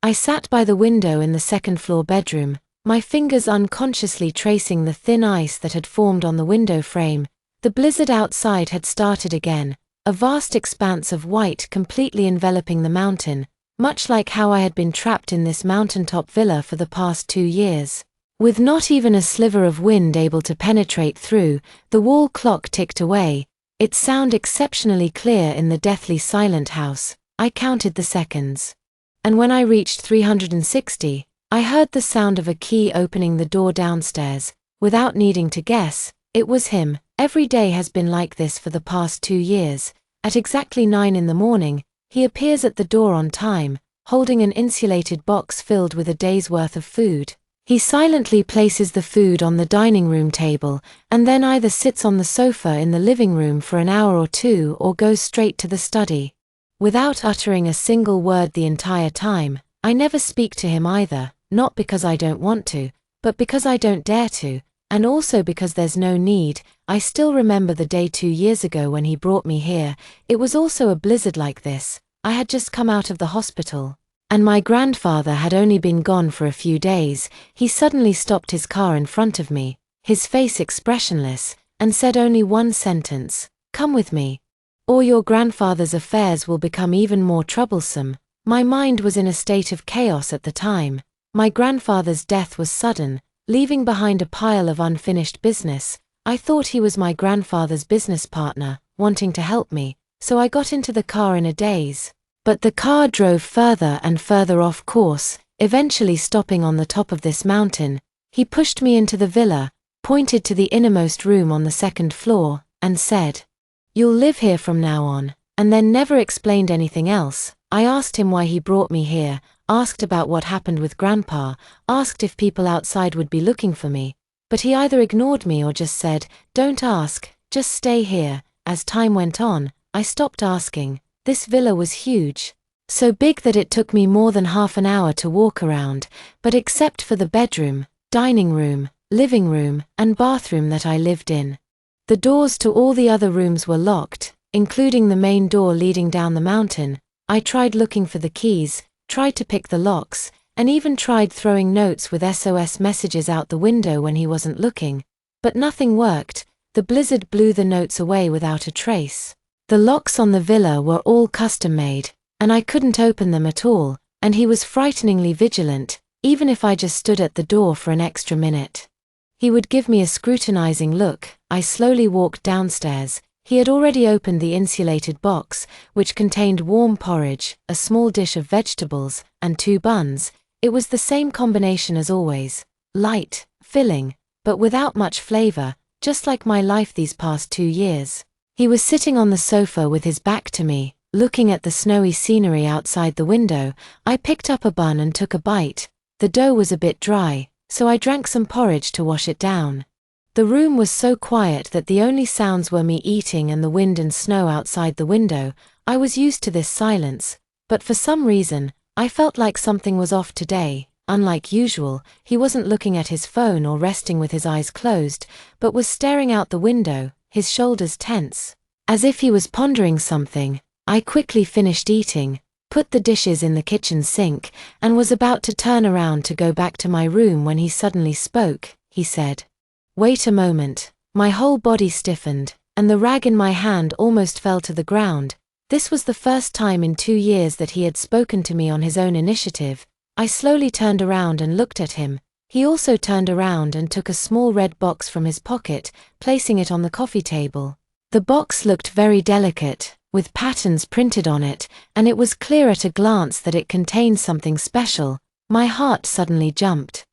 I sat by the window in the second-floor bedroom, my fingers unconsciously tracing the thin ice that had formed on the window frame. The blizzard outside had started again, a vast expanse of white completely enveloping the mountain, much like how I had been trapped in this mountaintop villa for the past 2 years. With not even a sliver of wind able to penetrate through, the wall clock ticked away, its sound exceptionally clear in the deathly silent house. I counted the seconds. And when I reached 360, I heard the sound of a key opening the door downstairs. Without needing to guess, it was him. Every day has been like this for the past 2 years. At exactly 9 in the morning, he appears at the door on time, holding an insulated box filled with a day's worth of food. He silently places the food on the dining room table, and then either sits on the sofa in the living room for an hour or two or goes straight to the study. Without uttering a single word the entire time, I never speak to him either, not because I don't want to, but because I don't dare to, and also because there's no need. I still remember the day 2 years ago when he brought me here. It was also a blizzard like this. I had just come out of the hospital, and my grandfather had only been gone for a few days. He suddenly stopped his car in front of me, his face expressionless, and said only one sentence: "Come with me, or your grandfather's affairs will become even more troublesome." My mind was in a state of chaos at the time. My grandfather's death was sudden, leaving behind a pile of unfinished business. I thought he was my grandfather's business partner, wanting to help me, so I got into the car in a daze. But the car drove further and further off course, eventually stopping on the top of this mountain. He pushed me into the villa, pointed to the innermost room on the second floor, and said, "You'll live here from now on," and then never explained anything else. I asked him why he brought me here, asked about what happened with Grandpa, asked if people outside would be looking for me, but he either ignored me or just said, "Don't ask, just stay here." As time went on, I stopped asking. This villa was huge, so big that it took me more than half an hour to walk around, but except for the bedroom, dining room, living room, and bathroom that I lived in, the doors to all the other rooms were locked, including the main door leading down the mountain. I tried looking for the keys, tried to pick the locks, and even tried throwing notes with SOS messages out the window when he wasn't looking, but nothing worked. The blizzard blew the notes away without a trace. The locks on the villa were all custom-made, and I couldn't open them at all, and he was frighteningly vigilant. Even if I just stood at the door for an extra minute, he would give me a scrutinizing look. I slowly walked downstairs. He had already opened the insulated box, which contained warm porridge, a small dish of vegetables, and 2 buns. It was the same combination as always: light, filling, but without much flavor, just like my life these past 2 years. He was sitting on the sofa with his back to me, looking at the snowy scenery outside the window. I picked up a bun and took a bite. The dough was a bit dry, so I drank some porridge to wash it down. The room was so quiet that the only sounds were me eating and the wind and snow outside the window. I was used to this silence, but for some reason, I felt like something was off today. Unlike usual, he wasn't looking at his phone or resting with his eyes closed, but was staring out the window, his shoulders tense, as if he was pondering something. I quickly finished eating, put the dishes in the kitchen sink, and was about to turn around to go back to my room when he suddenly spoke. He said, "Wait a moment." My whole body stiffened, and the rag in my hand almost fell to the ground. This was the first time in 2 years that he had spoken to me on his own initiative. I slowly turned around and looked at him. He also turned around and took a small red box from his pocket, placing it on the coffee table. The box looked very delicate, with patterns printed on it, and it was clear at a glance that it contained something special. My heart suddenly jumped.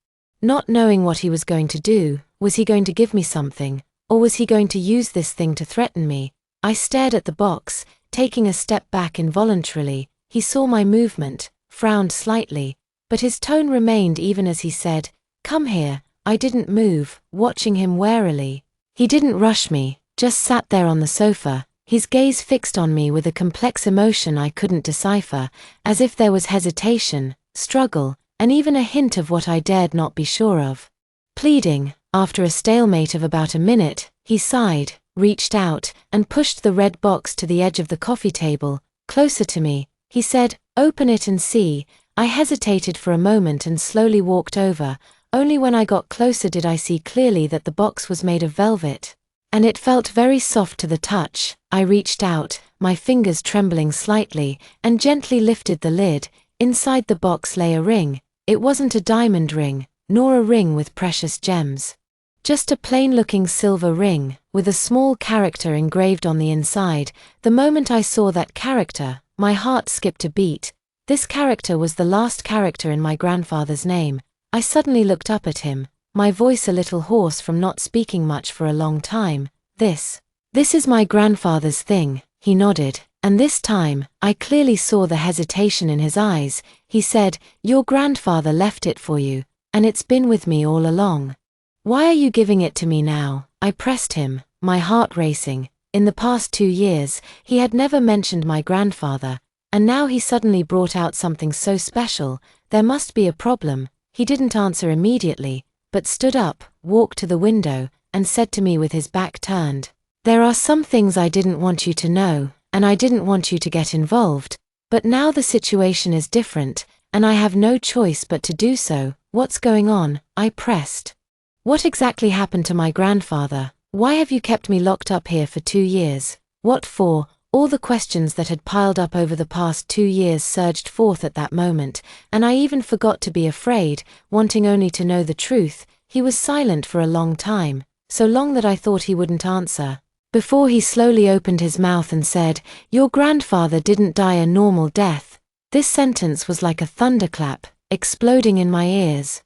Not knowing what he was going to do, was he going to give me something, or was he going to use this thing to threaten me? I stared at the box, taking a step back involuntarily. He saw my movement, frowned slightly, but his tone remained even as he said, "Come here." I didn't move, watching him warily. He didn't rush me, just sat there on the sofa, his gaze fixed on me with a complex emotion I couldn't decipher, as if there was hesitation, struggle, and even a hint of what I dared not be sure of. Pleading. After a stalemate of about a minute, he sighed, reached out, and pushed the red box to the edge of the coffee table, closer to me. He said, "Open it and see." I hesitated for a moment and slowly walked over. Only when I got closer did I see clearly that the box was made of velvet. And it felt very soft to the touch. I reached out, my fingers trembling slightly, and gently lifted the lid. Inside the box lay a ring. It wasn't a diamond ring, nor a ring with precious gems. Just a plain-looking silver ring, with a small character engraved on the inside. The moment I saw that character, my heart skipped a beat. This character was the last character in my grandfather's name. I suddenly looked up at him, my voice a little hoarse from not speaking much for a long time. This is my grandfather's thing, he nodded, and this time, I clearly saw the hesitation in his eyes. He said, "Your grandfather left it for you, and it's been with me all along. Why are you giving it to me now?" I pressed him, my heart racing. In the past 2 years, he had never mentioned my grandfather, and now he suddenly brought out something so special. There must be a problem. He didn't answer immediately, but stood up, walked to the window, and said to me with his back turned, "There are some things I didn't want you to know, and I didn't want you to get involved, but now the situation is different, and I have no choice but to do so." "What's going on?" I pressed. "What exactly happened to my grandfather? Why have you kept me locked up here for 2 years? What for?" All the questions that had piled up over the past 2 years surged forth at that moment, and I even forgot to be afraid, wanting only to know the truth. He was silent for a long time, so long that I thought he wouldn't answer, before he slowly opened his mouth and said, "Your grandfather didn't die a normal death." This sentence was like a thunderclap, exploding in my ears.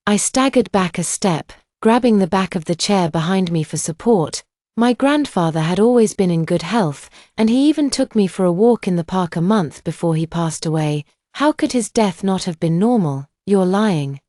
I staggered back a step, grabbing the back of the chair behind me for support. My grandfather had always been in good health, and he even took me for a walk in the park a month before he passed away. How could his death not have been normal? "You're lying,"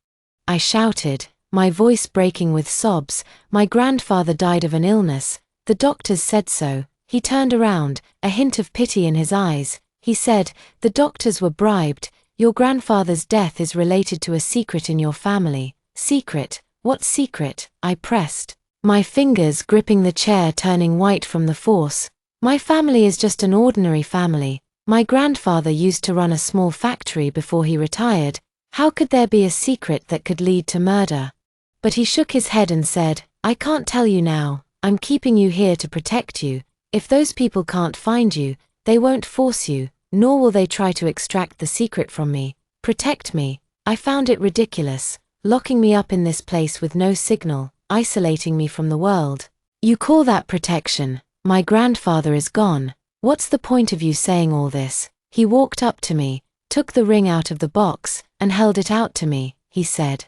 I shouted, my voice breaking with sobs. "My grandfather died of an illness. The doctors said so." He turned around, a hint of pity in his eyes. He said, "The doctors were bribed. Your grandfather's death is related to a secret in your family." "Secret? What secret?" I pressed, my fingers gripping the chair turning white from the force. "My family is just an ordinary family. My grandfather used to run a small factory before he retired. How could there be a secret that could lead to murder?" But he shook his head and said, "I can't tell you now. I'm keeping you here to protect you. If those people can't find you, they won't force you, nor will they try to extract the secret from me. Protect me." I found it ridiculous, locking me up in this place with no signal, isolating me from the world. "You call that protection? My grandfather is gone. What's the point of you saying all this?" He walked up to me, took the ring out of the box, and held it out to me. He said,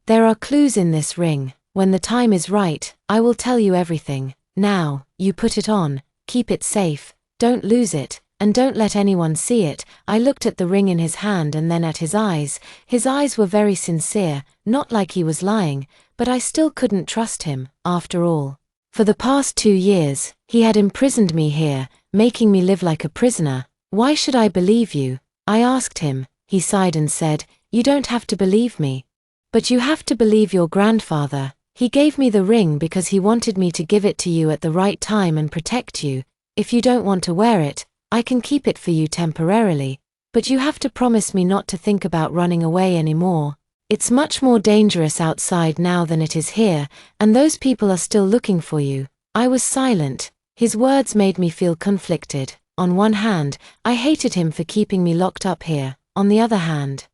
"There are clues in this ring. When the time is right, I will tell you everything. Now, you put it on, keep it safe, don't lose it, and don't let anyone see it." I looked at the ring in his hand and then at his eyes. His eyes were very sincere, not like he was lying, but I still couldn't trust him. After all, for the past 2 years, he had imprisoned me here, making me live like a prisoner. "Why should I believe you?" I asked him. He sighed and said, "You don't have to believe me. But you have to believe your grandfather. He gave me the ring because he wanted me to give it to you at the right time and protect you. If you don't want to wear it, I can keep it for you temporarily, but you have to promise me not to think about running away anymore. It's much more dangerous outside now than it is here, and those people are still looking for you." I was silent. His words made me feel conflicted. On one hand, I hated him for keeping me locked up here. On the other hand,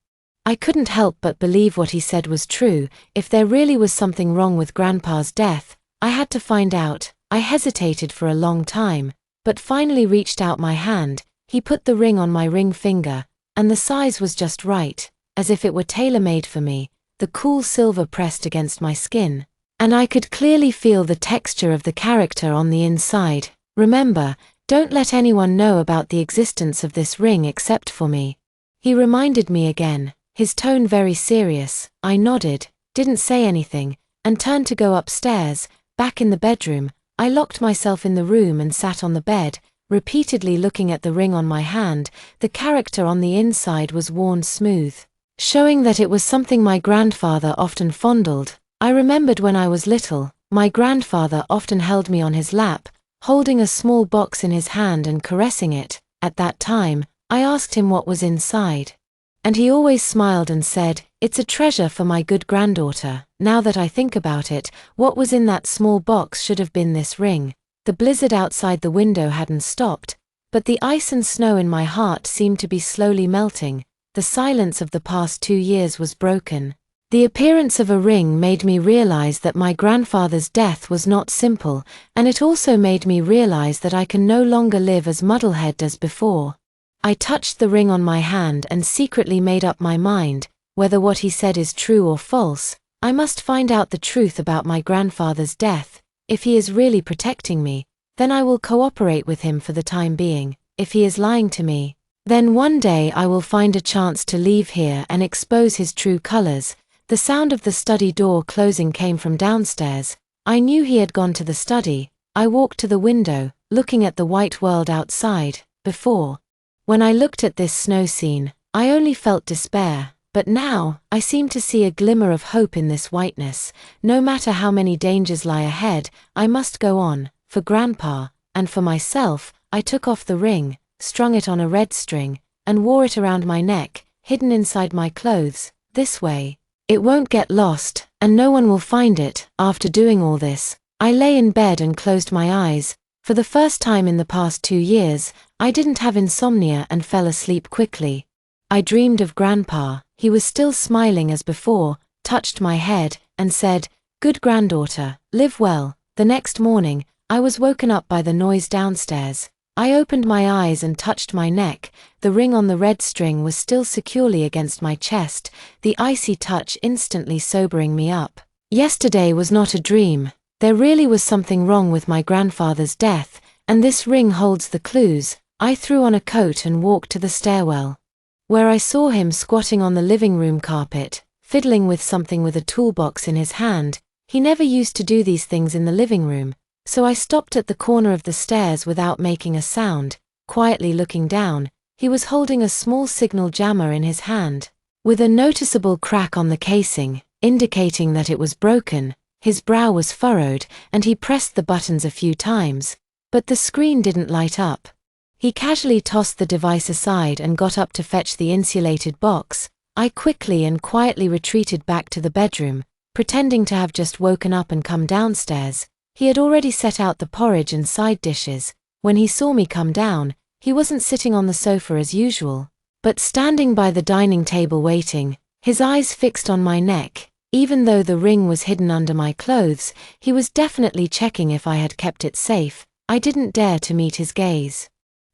I couldn't help but believe what he said was true. If there really was something wrong with Grandpa's death, I had to find out. I hesitated for a long time, but finally reached out my hand. He put the ring on my ring finger, and the size was just right, as if it were tailor-made for me. The cool silver pressed against my skin, and I could clearly feel the texture of the character on the inside. "Remember, don't let anyone know about the existence of this ring except for me," he reminded me again, his tone very serious. I nodded, didn't say anything, and turned to go upstairs. Back in the bedroom, I locked myself in the room and sat on the bed, repeatedly looking at the ring on my hand. The character on the inside was worn smooth, showing that it was something my grandfather often fondled. I remembered when I was little, my grandfather often held me on his lap, holding a small box in his hand and caressing it. At that time, I asked him what was inside, And he always smiled and said, "It's a treasure for my good granddaughter." Now that I think about it, what was in that small box should have been this ring. The blizzard outside the window hadn't stopped, but the ice and snow in my heart seemed to be slowly melting. The silence of the past 2 years was broken. The appearance of a ring made me realize that my grandfather's death was not simple, and it also made me realize that I can no longer live as muddlehead as before. I touched the ring on my hand and secretly made up my mind, whether what he said is true or false, I must find out the truth about my grandfather's death. If he is really protecting me, then I will cooperate with him for the time being. If he is lying to me, then one day I will find a chance to leave here and expose his true colors. The sound of the study door closing came from downstairs. I knew he had gone to the study. I walked to the window, looking at the white world outside. Before, when I looked at this snow scene, I only felt despair, but now, I seem to see a glimmer of hope in this whiteness. No matter how many dangers lie ahead, I must go on. For Grandpa, and for myself, I took off the ring, strung it on a red string, and wore it around my neck, hidden inside my clothes. This way, it won't get lost, and no one will find it. After doing all this, I lay in bed and closed my eyes. For the first time in the past 2 years, I didn't have insomnia and fell asleep quickly. I dreamed of Grandpa. He was still smiling as before, touched my head, and said, "Good granddaughter, live well." The next morning, I was woken up by the noise downstairs. I opened my eyes and touched my neck. The ring on the red string was still securely against my chest, the icy touch instantly sobering me up. Yesterday was not a dream. There really was something wrong with my grandfather's death, and this ring holds the clues. I threw on a coat and walked to the stairwell, where I saw him squatting on the living room carpet, fiddling with something with a toolbox in his hand. He never used to do these things in the living room, so I stopped at the corner of the stairs without making a sound. Quietly looking down, he was holding a small signal jammer in his hand, with a noticeable crack on the casing, indicating that it was broken. His brow was furrowed, and he pressed the buttons a few times, but the screen didn't light up. He casually tossed the device aside and got up to fetch the insulated box. I quickly and quietly retreated back to the bedroom, pretending to have just woken up and come downstairs. He had already set out the porridge and side dishes. When he saw me come down, he wasn't sitting on the sofa as usual, but standing by the dining table waiting, his eyes fixed on my neck. Even though the ring was hidden under my clothes, he was definitely checking if I had kept it safe. I didn't dare to meet his gaze.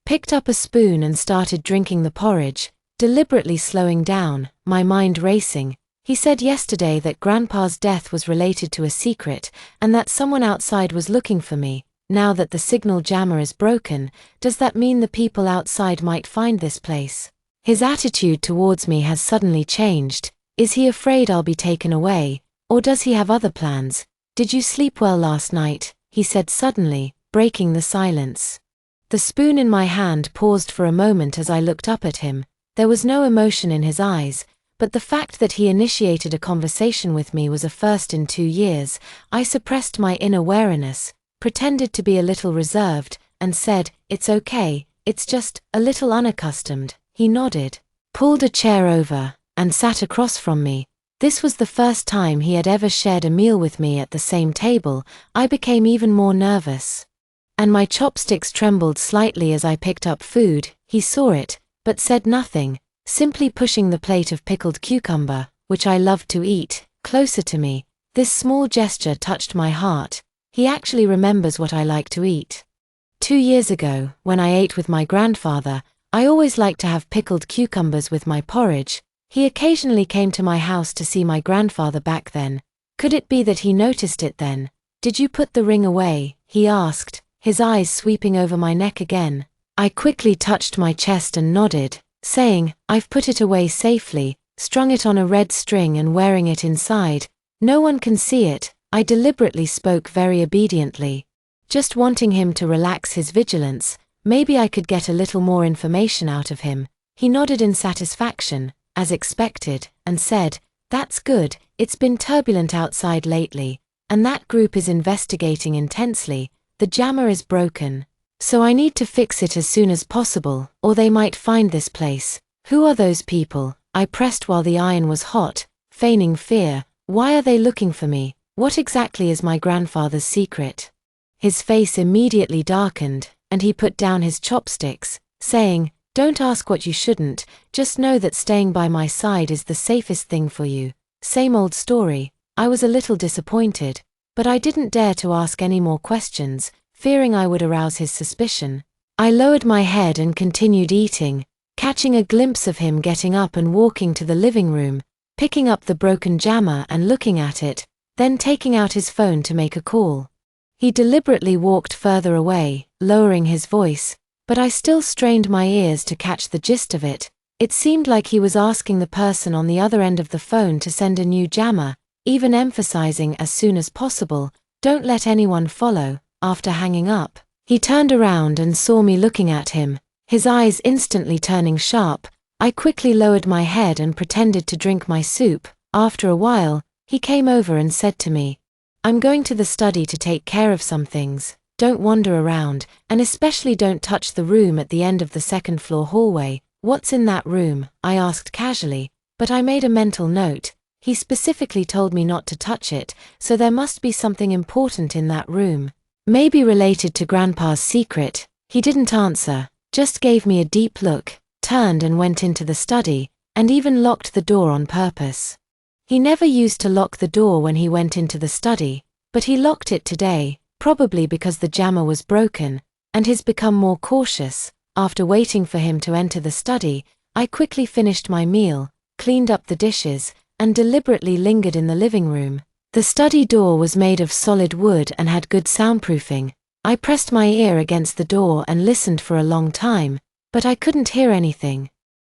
Picked up a spoon and started drinking the porridge, deliberately slowing down, my mind racing. He said yesterday that Grandpa's death was related to a secret, and that someone outside was looking for me. Now that the signal jammer is broken, does that mean the people outside might find this place? His attitude towards me has suddenly changed. Is he afraid I'll be taken away, or does he have other plans? "Did you sleep well last night?" he said suddenly, breaking the silence. The spoon in my hand paused for a moment as I looked up at him. There was no emotion in his eyes, but the fact that he initiated a conversation with me was a first in 2 years. I suppressed my inner wariness, pretended to be a little reserved, and said, "It's okay, it's just a little unaccustomed." He nodded, pulled a chair over, and sat across from me. This was the first time he had ever shared a meal with me at the same table. I became even more nervous, and my chopsticks trembled slightly as I picked up food. He saw it, but said nothing, simply pushing the plate of pickled cucumber, which I loved to eat, closer to me. This small gesture touched my heart. He actually remembers what I like to eat. 2 years ago, when I ate with my grandfather, I always liked to have pickled cucumbers with my porridge. He occasionally came to my house to see my grandfather back then. Could it be that he noticed it then? "Did you put the ring away?" he asked, his eyes sweeping over my neck again. I quickly touched my chest and nodded, saying, "I've put it away safely, strung it on a red string and wearing it inside. No one can see it." I deliberately spoke very obediently, just wanting him to relax his vigilance. Maybe I could get a little more information out of him. He nodded in satisfaction, as expected, and said, "That's good. It's been turbulent outside lately, and that group is investigating intensely. The jammer is broken, so I need to fix it as soon as possible, or they might find this place." "Who are those people?" I pressed while the iron was hot, feigning fear. Why are they looking for me? What exactly is my grandfather's secret? His face immediately darkened, and he put down his chopsticks, saying, "Don't ask what you shouldn't, just know that staying by my side is the safest thing for you." Same old story. I was a little disappointed, but I didn't dare to ask any more questions, fearing I would arouse his suspicion. I lowered my head and continued eating, catching a glimpse of him getting up and walking to the living room, picking up the broken jammer and looking at it, then taking out his phone to make a call. He deliberately walked further away, lowering his voice, but I still strained my ears to catch the gist of it. It seemed like he was asking the person on the other end of the phone to send a new jammer, even emphasizing as soon as possible, "Don't let anyone follow." After hanging up, he turned around and saw me looking at him, his eyes instantly turning sharp. I quickly lowered my head and pretended to drink my soup. After a while, he came over and said to me, "I'm going to the study to take care of some things. Don't wander around, and especially don't touch the room at the end of the second floor hallway." "What's in that room?" I asked casually, but I made a mental note. He specifically told me not to touch it, so there must be something important in that room. Maybe related to Grandpa's secret. He didn't answer, just gave me a deep look, turned and went into the study, and even locked the door on purpose. He never used to lock the door when he went into the study, but he locked it today, probably because the jammer was broken, and he's become more cautious. After waiting for him to enter the study, I quickly finished my meal, cleaned up the dishes, and deliberately lingered in the living room. The study door was made of solid wood and had good soundproofing. I pressed my ear against the door and listened for a long time, but I couldn't hear anything.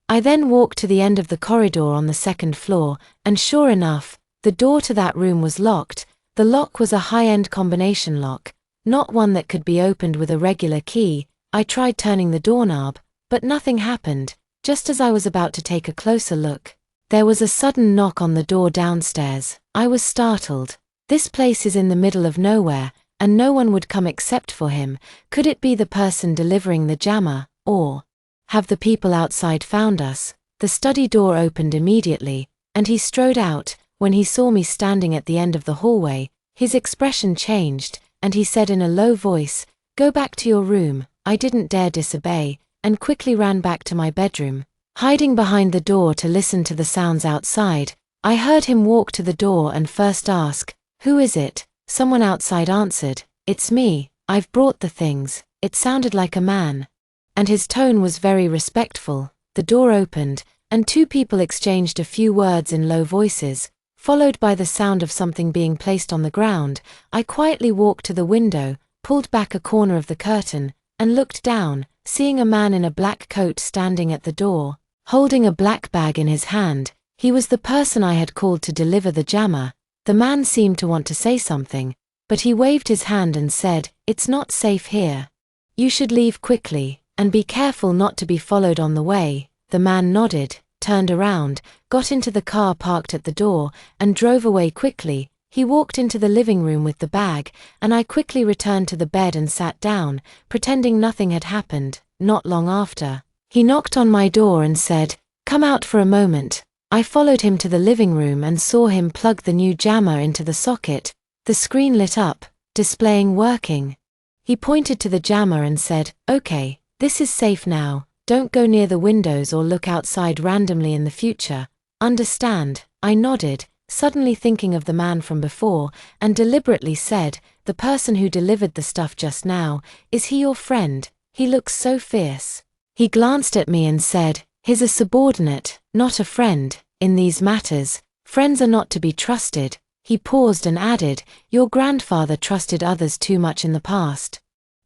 I then walked to the end of the corridor on the second floor, and sure enough, the door to that room was locked. The lock was a high-end combination lock, not one that could be opened with a regular key. I tried turning the doorknob, but nothing happened. Just as I was about to take a closer look, there was a sudden knock on the door downstairs. I was startled. This place is in the middle of nowhere, and no one would come except for him. Could it be the person delivering the jammer, or have the people outside found us? The study door opened immediately, and he strode out. When he saw me standing at the end of the hallway, his expression changed, and he said in a low voice, "Go back to your room." I didn't dare disobey, and quickly ran back to my bedroom. Hiding behind the door to listen to the sounds outside, I heard him walk to the door and first ask, "Who is it?" Someone outside answered, "It's me, I've brought the things." It sounded like a man, and his tone was very respectful. The door opened, and two people exchanged a few words in low voices, followed by the sound of something being placed on the ground. I quietly walked to the window, pulled back a corner of the curtain, and looked down, seeing a man in a black coat standing at the door, holding a black bag in his hand. He was the person I had called to deliver the jammer. The man seemed to want to say something, but he waved his hand and said, "It's not safe here. You should leave quickly, and be careful not to be followed on the way." The man nodded, turned around, got into the car parked at the door, and drove away quickly. He walked into the living room with the bag, and I quickly returned to the bed and sat down, pretending nothing had happened. Not long after, he knocked on my door and said, "Come out for a moment." I followed him to the living room and saw him plug the new jammer into the socket. The screen lit up, displaying working. He pointed to the jammer and said, "Okay, this is safe now. Don't go near the windows or look outside randomly in the future. Understand?" I nodded, suddenly thinking of the man from before, and deliberately said, "The person who delivered the stuff just now, is he your friend? He looks so fierce." He glanced at me and said, "He's a subordinate, not a friend. In these matters, friends are not to be trusted." He paused and added, "Your grandfather trusted others too much in the past.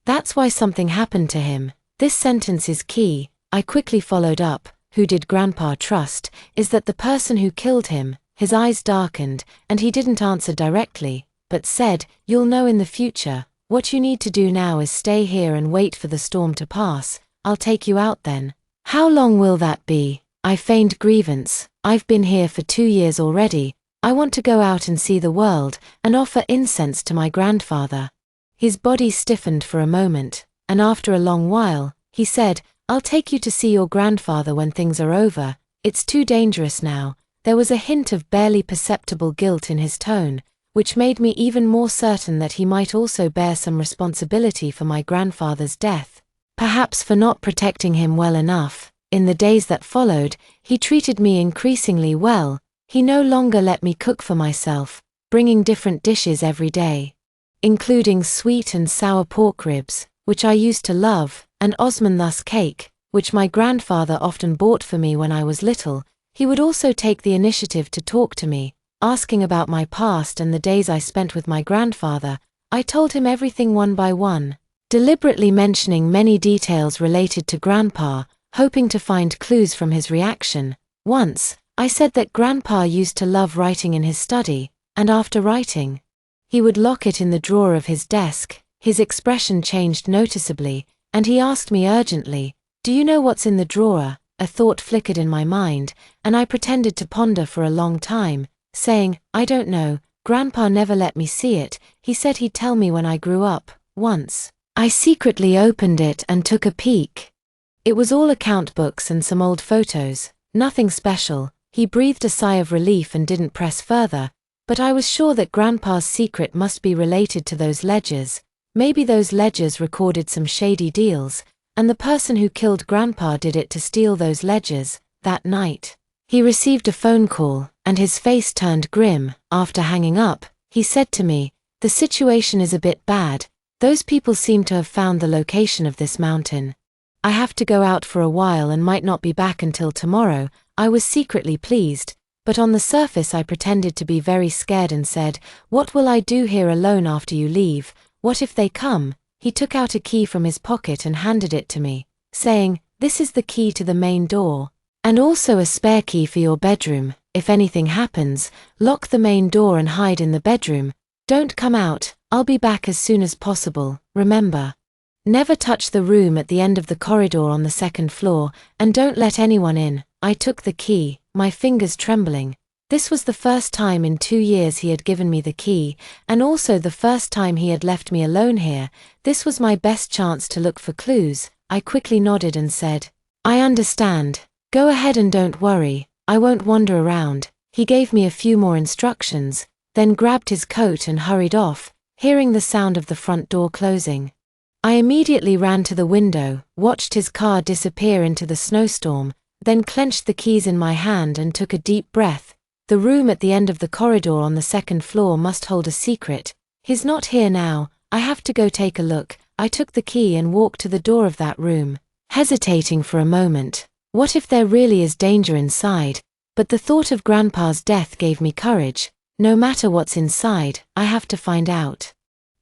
That's why something happened to him." This sentence is key. I quickly followed up, "Who did Grandpa trust? Is that the person who killed him?" His eyes darkened, and he didn't answer directly, but said, "You'll know in the future. What you need to do now is stay here and wait for the storm to pass. I'll take you out then." "How long will that be?" I feigned grievance. "I've been here for 2 years already. I want to go out and see the world, and offer incense to my grandfather." His body stiffened for a moment, and after a long while, he said, "I'll take you to see your grandfather when things are over. It's too dangerous now." There was a hint of barely perceptible guilt in his tone, which made me even more certain that he might also bear some responsibility for my grandfather's death, perhaps for not protecting him well enough. In the days that followed, he treated me increasingly well. He no longer let me cook for myself, bringing different dishes every day, including sweet and sour pork ribs, which I used to love, and osmanthus cake, which my grandfather often bought for me when I was little. He would also take the initiative to talk to me, asking about my past and the days I spent with my grandfather. I told him everything one by one, deliberately mentioning many details related to Grandpa, hoping to find clues from his reaction. Once, I said that Grandpa used to love writing in his study, and after writing, he would lock it in the drawer of his desk. His expression changed noticeably, and he asked me urgently, "Do you know what's in the drawer?" A thought flickered in my mind, and I pretended to ponder for a long time, saying, "I don't know, Grandpa never let me see it. He said he'd tell me when I grew up." Once, I secretly opened it and took a peek. It was all account books and some old photos, nothing special. He breathed a sigh of relief and didn't press further, but I was sure that Grandpa's secret must be related to those ledgers. Maybe those ledgers recorded some shady deals, and the person who killed Grandpa did it to steal those ledgers. That night, he received a phone call, and his face turned grim. After hanging up, he said to me, "The situation is a bit bad. Those people seem to have found the location of this mountain. I have to go out for a while and might not be back until tomorrow." I was secretly pleased, but on the surface I pretended to be very scared and said, "What will I do here alone after you leave? What if they come?" He took out a key from his pocket and handed it to me, saying, "This is the key to the main door, and also a spare key for your bedroom. If anything happens, lock the main door and hide in the bedroom. Don't come out. I'll be back as soon as possible. Remember, never touch the room at the end of the corridor on the second floor, and don't let anyone in." I took the key, my fingers trembling. This was the first time in 2 years he had given me the key, and also the first time he had left me alone here. This was my best chance to look for clues. I quickly nodded and said, "I understand. Go ahead and don't worry, I won't wander around." He gave me a few more instructions, then grabbed his coat and hurried off, hearing the sound of the front door closing. I immediately ran to the window, watched his car disappear into the snowstorm, then clenched the keys in my hand and took a deep breath. The room at the end of the corridor on the second floor must hold a secret. He's not here now. I have to go take a look. I took the key and walked to the door of that room, hesitating for a moment. What if there really is danger inside? But the thought of Grandpa's death gave me courage. No matter what's inside, I have to find out.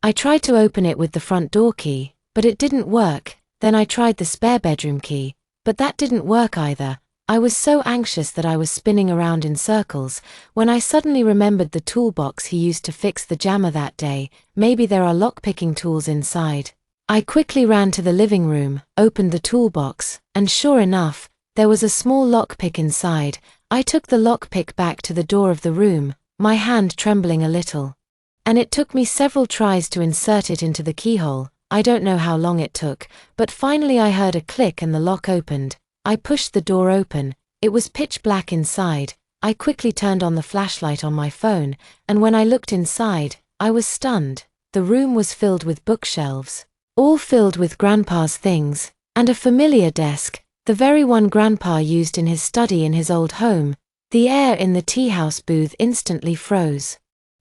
I tried to open it with the front door key, but it didn't work. Then I tried the spare bedroom key, but that didn't work either. I was so anxious that I was spinning around in circles, when I suddenly remembered the toolbox he used to fix the jammer that day. Maybe there are lockpicking tools inside. I quickly ran to the living room, opened the toolbox, and sure enough, there was a small lockpick inside. I took the lockpick back to the door of the room, my hand trembling a little. And it took me several tries to insert it into the keyhole. I don't know how long it took, but finally I heard a click and the lock opened. I pushed the door open. It was pitch black inside. I quickly turned on the flashlight on my phone, and when I looked inside, I was stunned. The room was filled with bookshelves, all filled with Grandpa's things, and a familiar desk, the very one Grandpa used in his study in his old home. The air in the tea house booth instantly froze,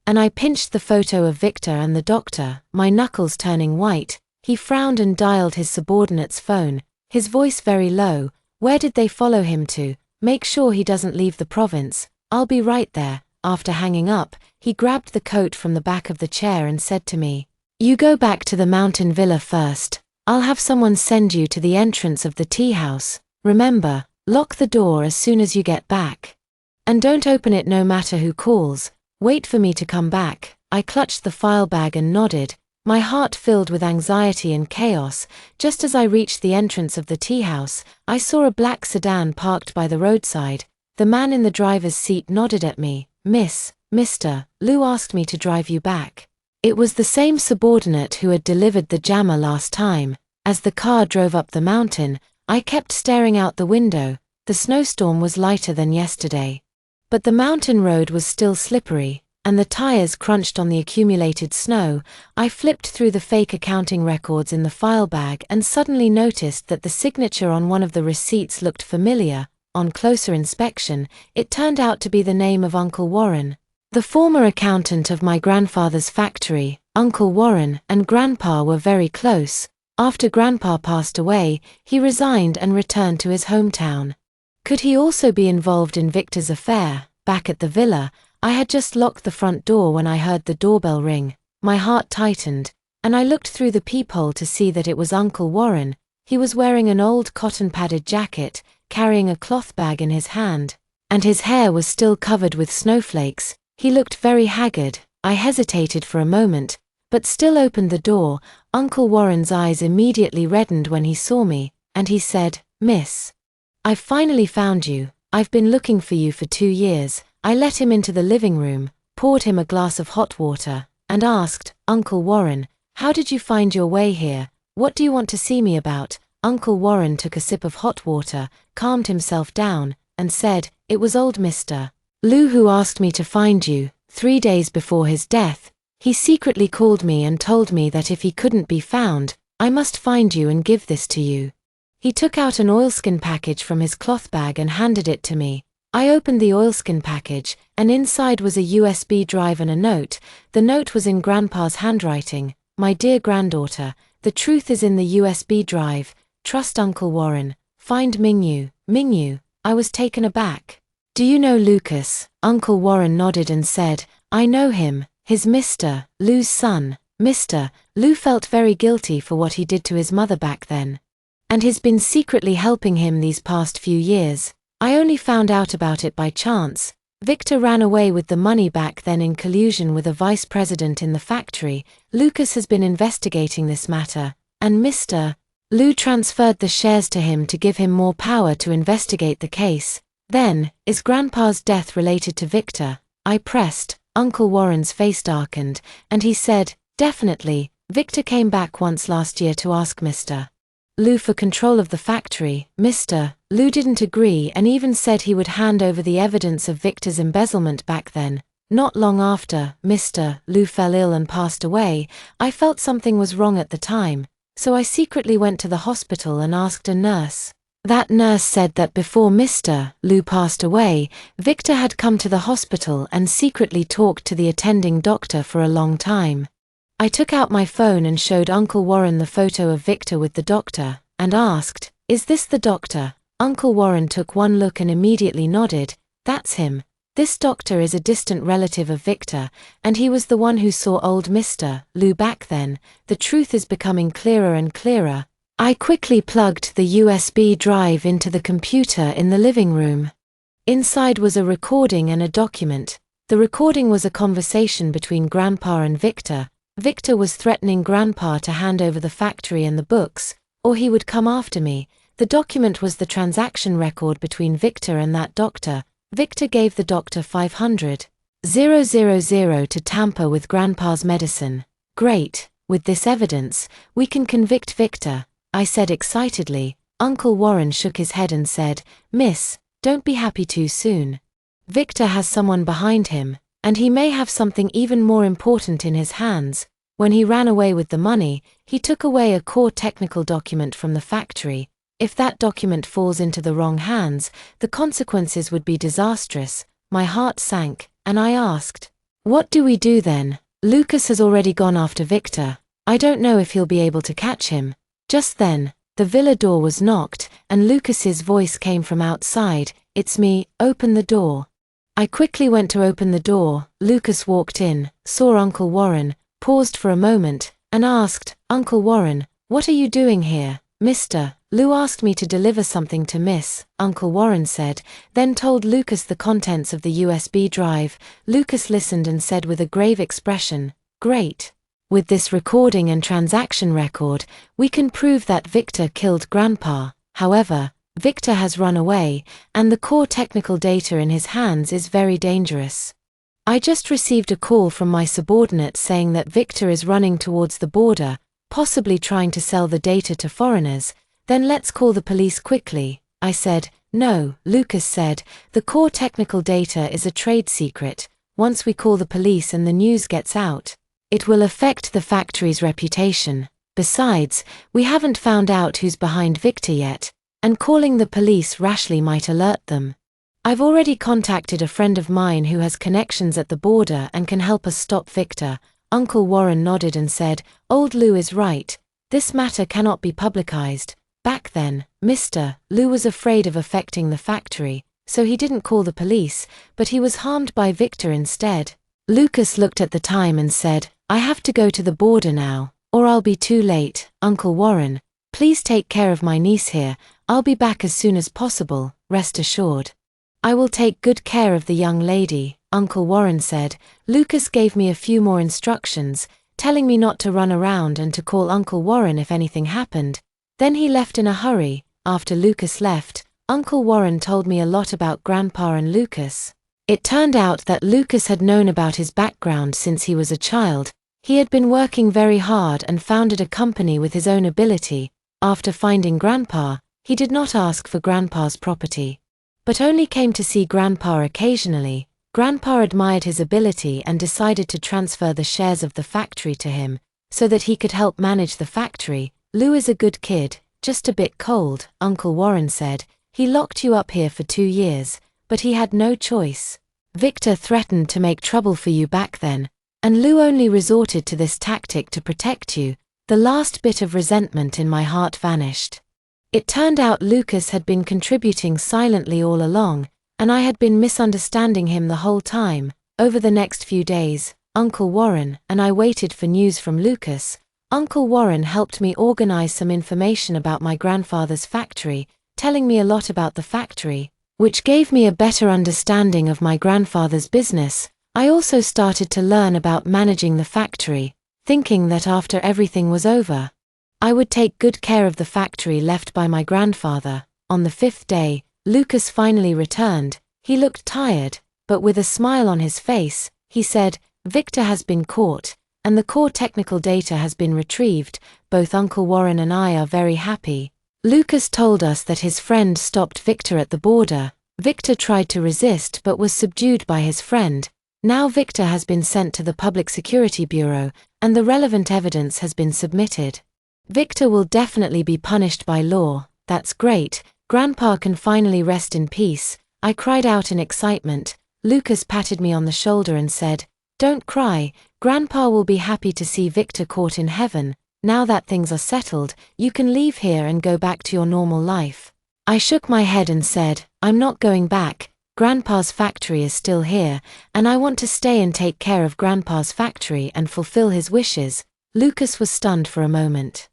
and I pinched the photo of Victor and the doctor, my knuckles turning white. He frowned and dialed his subordinate's phone, his voice very low. "Where did they follow him to? Make sure he doesn't leave the province. I'll be right there." After hanging up, he grabbed the coat from the back of the chair and said to me, "You go back to the mountain villa first. I'll have someone send you to the entrance of the tea house. Remember, lock the door as soon as you get back. And don't open it no matter who calls. Wait for me to come back." I clutched the file bag and nodded, my heart filled with anxiety and chaos. Just as I reached the entrance of the tea house, I saw a black sedan parked by the roadside. The man in the driver's seat nodded at me. Mr. Lou asked me to drive you back." It was the same subordinate who had delivered the jammer last time. As the car drove up the mountain, I kept staring out the window. The snowstorm was lighter than yesterday. But the mountain road was still slippery, and the tires crunched on the accumulated snow. I flipped through the fake accounting records in the file bag and suddenly noticed that the signature on one of the receipts looked familiar. On closer inspection, it turned out to be the name of Uncle Warren, the former accountant of my grandfather's factory. Uncle Warren and Grandpa were very close. After Grandpa passed away, he resigned and returned to his hometown. Could he also be involved in Victor's affair? Back at the villa, I had just locked the front door when I heard the doorbell ring. My heart tightened, and I looked through the peephole to see that it was Uncle Warren. He was wearing an old cotton-padded jacket, carrying a cloth bag in his hand, and his hair was still covered with snowflakes. He looked very haggard. I hesitated for a moment, but still opened the door. Uncle Warren's eyes immediately reddened when he saw me, and he said, "Miss, I've finally found you. I've been looking for you for 2 years." I let him into the living room, poured him a glass of hot water, and asked, "Uncle Warren, how did you find your way here? What do you want to see me about?" Uncle Warren took a sip of hot water, calmed himself down, and said, "It was old Mr. Lou who asked me to find you. 3 days before his death, he secretly called me and told me that if he couldn't be found, I must find you and give this to you." He took out an oilskin package from his cloth bag and handed it to me. I opened the oilskin package, and inside was a USB drive and a note. The note was in Grandpa's handwriting. "My dear granddaughter, the truth is in the USB drive. Trust Uncle Warren. Find Mingyu." Mingyu? I was taken aback. "Do you know Lucas?" Uncle Warren nodded and said, "I know him. He's Mr. Lou's son." Mr. Lou felt very guilty for what he did to his mother back then, and he's been secretly helping him these past few years. I only found out about it by chance. Victor ran away with the money back then in collusion with a vice president in the factory. Lucas has been investigating this matter, and Mr. Lou transferred the shares to him to give him more power to investigate the case. Then, is Grandpa's death related to Victor? I pressed. Uncle Warren's face darkened, and he said, "Definitely. Victor came back once last year to ask Mr. Lou for control of the factory. Mr. Lou didn't agree and even said he would hand over the evidence of Victor's embezzlement back then. Not long after Mr. Lou fell ill and passed away, I felt something was wrong at the time, so I secretly went to the hospital and asked a nurse. That nurse said that before Mr. Lou passed away, Victor had come to the hospital and secretly talked to the attending doctor for a long time." I took out my phone and showed Uncle Warren the photo of Victor with the doctor, and asked, "Is this the doctor?" Uncle Warren took one look and immediately nodded. "That's him. This doctor is a distant relative of Victor, and he was the one who saw old Mr. Lou back then." The truth is becoming clearer and clearer. I quickly plugged the USB drive into the computer in the living room. Inside was a recording and a document. The recording was a conversation between Grandpa and Victor. Victor was threatening Grandpa to hand over the factory and the books, or he would come after me. The document was the transaction record between Victor and that doctor. Victor gave the doctor $500,000 to tamper with Grandpa's medicine. "Great. With this evidence, we can convict Victor," I said excitedly. Uncle Warren shook his head and said, "Miss, don't be happy too soon. Victor has someone behind him, and he may have something even more important in his hands. When he ran away with the money, he took away a core technical document from the factory. If that document falls into the wrong hands, the consequences would be disastrous." My heart sank, and I asked, "What do we do then? Lucas has already gone after Victor. I don't know if he'll be able to catch him." Just then, the villa door was knocked, and Lucas's voice came from outside. "It's me, open the door." I quickly went to open the door. Lucas walked in, saw Uncle Warren, paused for a moment, and asked, "Uncle Warren, what are you doing here?" "Mr. Lou asked me to deliver something to Miss," Uncle Warren said, then told Lucas the contents of the USB drive. Lucas listened and said with a grave expression, "Great. With this recording and transaction record, we can prove that Victor killed Grandpa. However, Victor has run away, and the core technical data in his hands is very dangerous. I just received a call from my subordinate saying that Victor is running towards the border, possibly trying to sell the data to foreigners. Then let's call the police quickly." I said, No, Lucas said, the core technical data is a trade secret. Once we call the police and the news gets out, it will affect the factory's reputation. Besides, we haven't found out who's behind Victor yet, and calling the police rashly might alert them. I've already contacted a friend of mine who has connections at the border and can help us stop Victor. Uncle Warren nodded and said, Old Lou is right. This matter cannot be publicized. Back then, Mr. Lou was afraid of affecting the factory, so he didn't call the police, but he was harmed by Victor instead. Lucas looked at the time and said, I have to go to the border now, or I'll be too late. Uncle Warren, please take care of my niece here. I'll be back as soon as possible, rest assured. I will take good care of the young lady, Uncle Warren said. Lucas gave me a few more instructions, telling me not to run around and to call Uncle Warren if anything happened. Then he left in a hurry. After Lucas left, Uncle Warren told me a lot about Grandpa and Lucas. It turned out that Lucas had known about his background since he was a child. He had been working very hard and founded a company with his own ability. After finding Grandpa, he did not ask for Grandpa's property, but only came to see Grandpa occasionally. Grandpa admired his ability and decided to transfer the shares of the factory to him, so that he could help manage the factory. Lou is a good kid, just a bit cold, Uncle Warren said. He locked you up here for 2 years, but he had no choice. Victor threatened to make trouble for you back then, and Lou only resorted to this tactic to protect you. The last bit of resentment in my heart vanished. It turned out Lucas had been contributing silently all along, and I had been misunderstanding him the whole time. Over the next few days, Uncle Warren and I waited for news from Lucas. Uncle Warren helped me organize some information about my grandfather's factory, telling me a lot about the factory, which gave me a better understanding of my grandfather's business. I also started to learn about managing the factory, thinking that after everything was over, I would take good care of the factory left by my grandfather. On the 5th day, Lucas finally returned. He looked tired, but with a smile on his face. He said, Victor has been caught, and the core technical data has been retrieved. Both Uncle Warren and I are very happy. Lucas told us that his friend stopped Victor at the border. Victor tried to resist but was subdued by his friend. Now Victor has been sent to the Public Security Bureau, and the relevant evidence has been submitted. Victor will definitely be punished by law. That's great. Grandpa can finally rest in peace. I cried out in excitement. Lucas patted me on the shoulder and said, Don't cry. Grandpa will be happy to see Victor caught in heaven. Now that things are settled, you can leave here and go back to your normal life. I shook my head and said, I'm not going back. Grandpa's factory is still here, and I want to stay and take care of Grandpa's factory and fulfill his wishes. Lucas was stunned for a moment,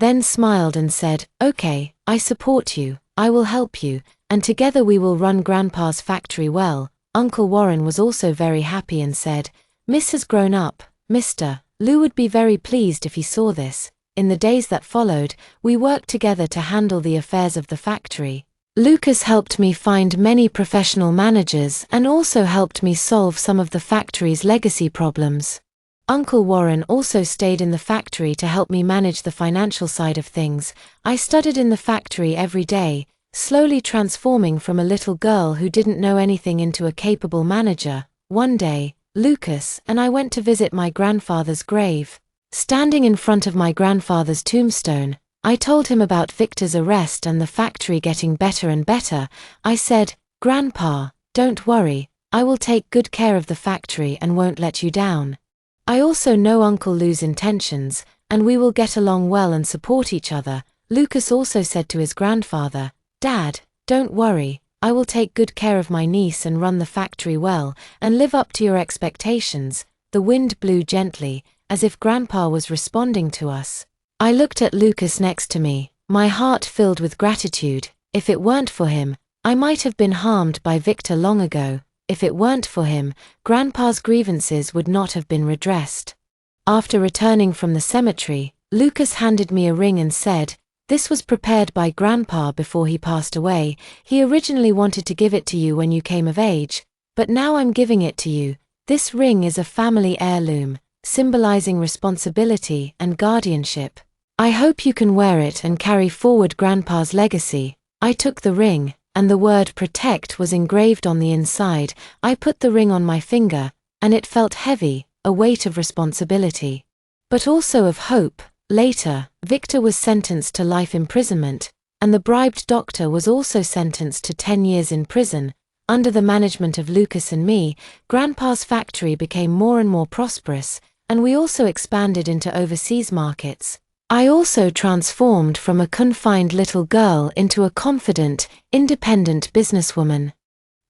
then smiled and said, Okay, I support you, I will help you, and together we will run Grandpa's factory well. Uncle Warren was also very happy and said, Miss has grown up, Mr. Lou would be very pleased if he saw this. In the days that followed, we worked together to handle the affairs of the factory. Lucas helped me find many professional managers and also helped me solve some of the factory's legacy problems. Uncle Warren also stayed in the factory to help me manage the financial side of things. I studied in the factory every day, slowly transforming from a little girl who didn't know anything into a capable manager. One day, Lucas and I went to visit my grandfather's grave. Standing in front of my grandfather's tombstone, I told him about Victor's arrest and the factory getting better and better. I said, Grandpa, don't worry, I will take good care of the factory and won't let you down. I also know Uncle Lou's intentions, and we will get along well and support each other. Lucas also said to his grandfather, Dad, don't worry, I will take good care of my niece and run the factory well, and live up to your expectations. The wind blew gently, as if Grandpa was responding to us. I looked at Lucas next to me, my heart filled with gratitude. If it weren't for him, I might have been harmed by Victor long ago. If it weren't for him, Grandpa's grievances would not have been redressed. After returning from the cemetery, Lucas handed me a ring and said, This was prepared by Grandpa before he passed away. He originally wanted to give it to you when you came of age, but now I'm giving it to you. This ring is a family heirloom, symbolizing responsibility and guardianship. I hope you can wear it and carry forward Grandpa's legacy. I took the ring, and the word protect was engraved on the inside. I put the ring on my finger, and it felt heavy, a weight of responsibility. But also of hope. Later, Victor was sentenced to life imprisonment, and the bribed doctor was also sentenced to 10 years in prison. Under the management of Lucas and me, Grandpa's factory became more and more prosperous, and we also expanded into overseas markets. I also transformed from a confined little girl into a confident, independent businesswoman.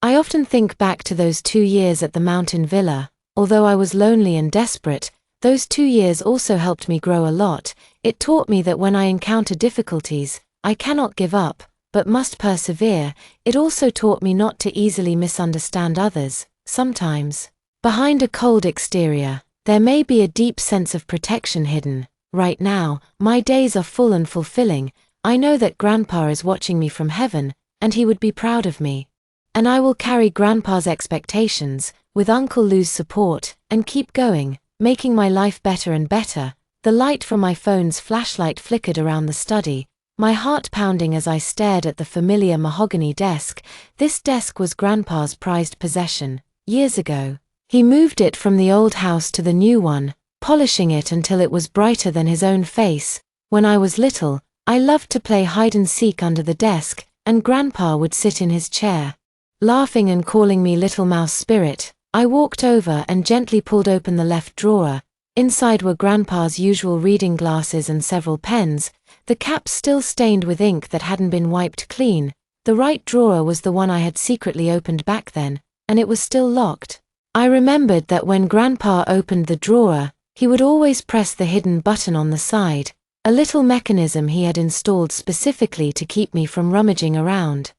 I often think back to those 2 years at the mountain villa. Although I was lonely and desperate, those 2 years also helped me grow a lot. It taught me that when I encounter difficulties, I cannot give up, but must persevere. It also taught me not to easily misunderstand others. Sometimes, behind a cold exterior, there may be a deep sense of protection hidden. Right now, my days are full and fulfilling. I know that Grandpa is watching me from heaven, and he would be proud of me. And I will carry Grandpa's expectations, with Uncle Lou's support, and keep going, making my life better and better. The light from my phone's flashlight flickered around the study, my heart pounding as I stared at the familiar mahogany desk. This desk was Grandpa's prized possession. Years ago, he moved it from the old house to the new one, polishing it until it was brighter than his own face. When I was little, I loved to play hide-and-seek under the desk, and Grandpa would sit in his chair, laughing and calling me Little Mouse Spirit. I walked over and gently pulled open the left drawer. Inside were Grandpa's usual reading glasses and several pens, the caps still stained with ink that hadn't been wiped clean. The right drawer was the one I had secretly opened back then, and it was still locked. I remembered that when Grandpa opened the drawer, he would always press the hidden button on the side, a little mechanism he had installed specifically to keep me from rummaging around.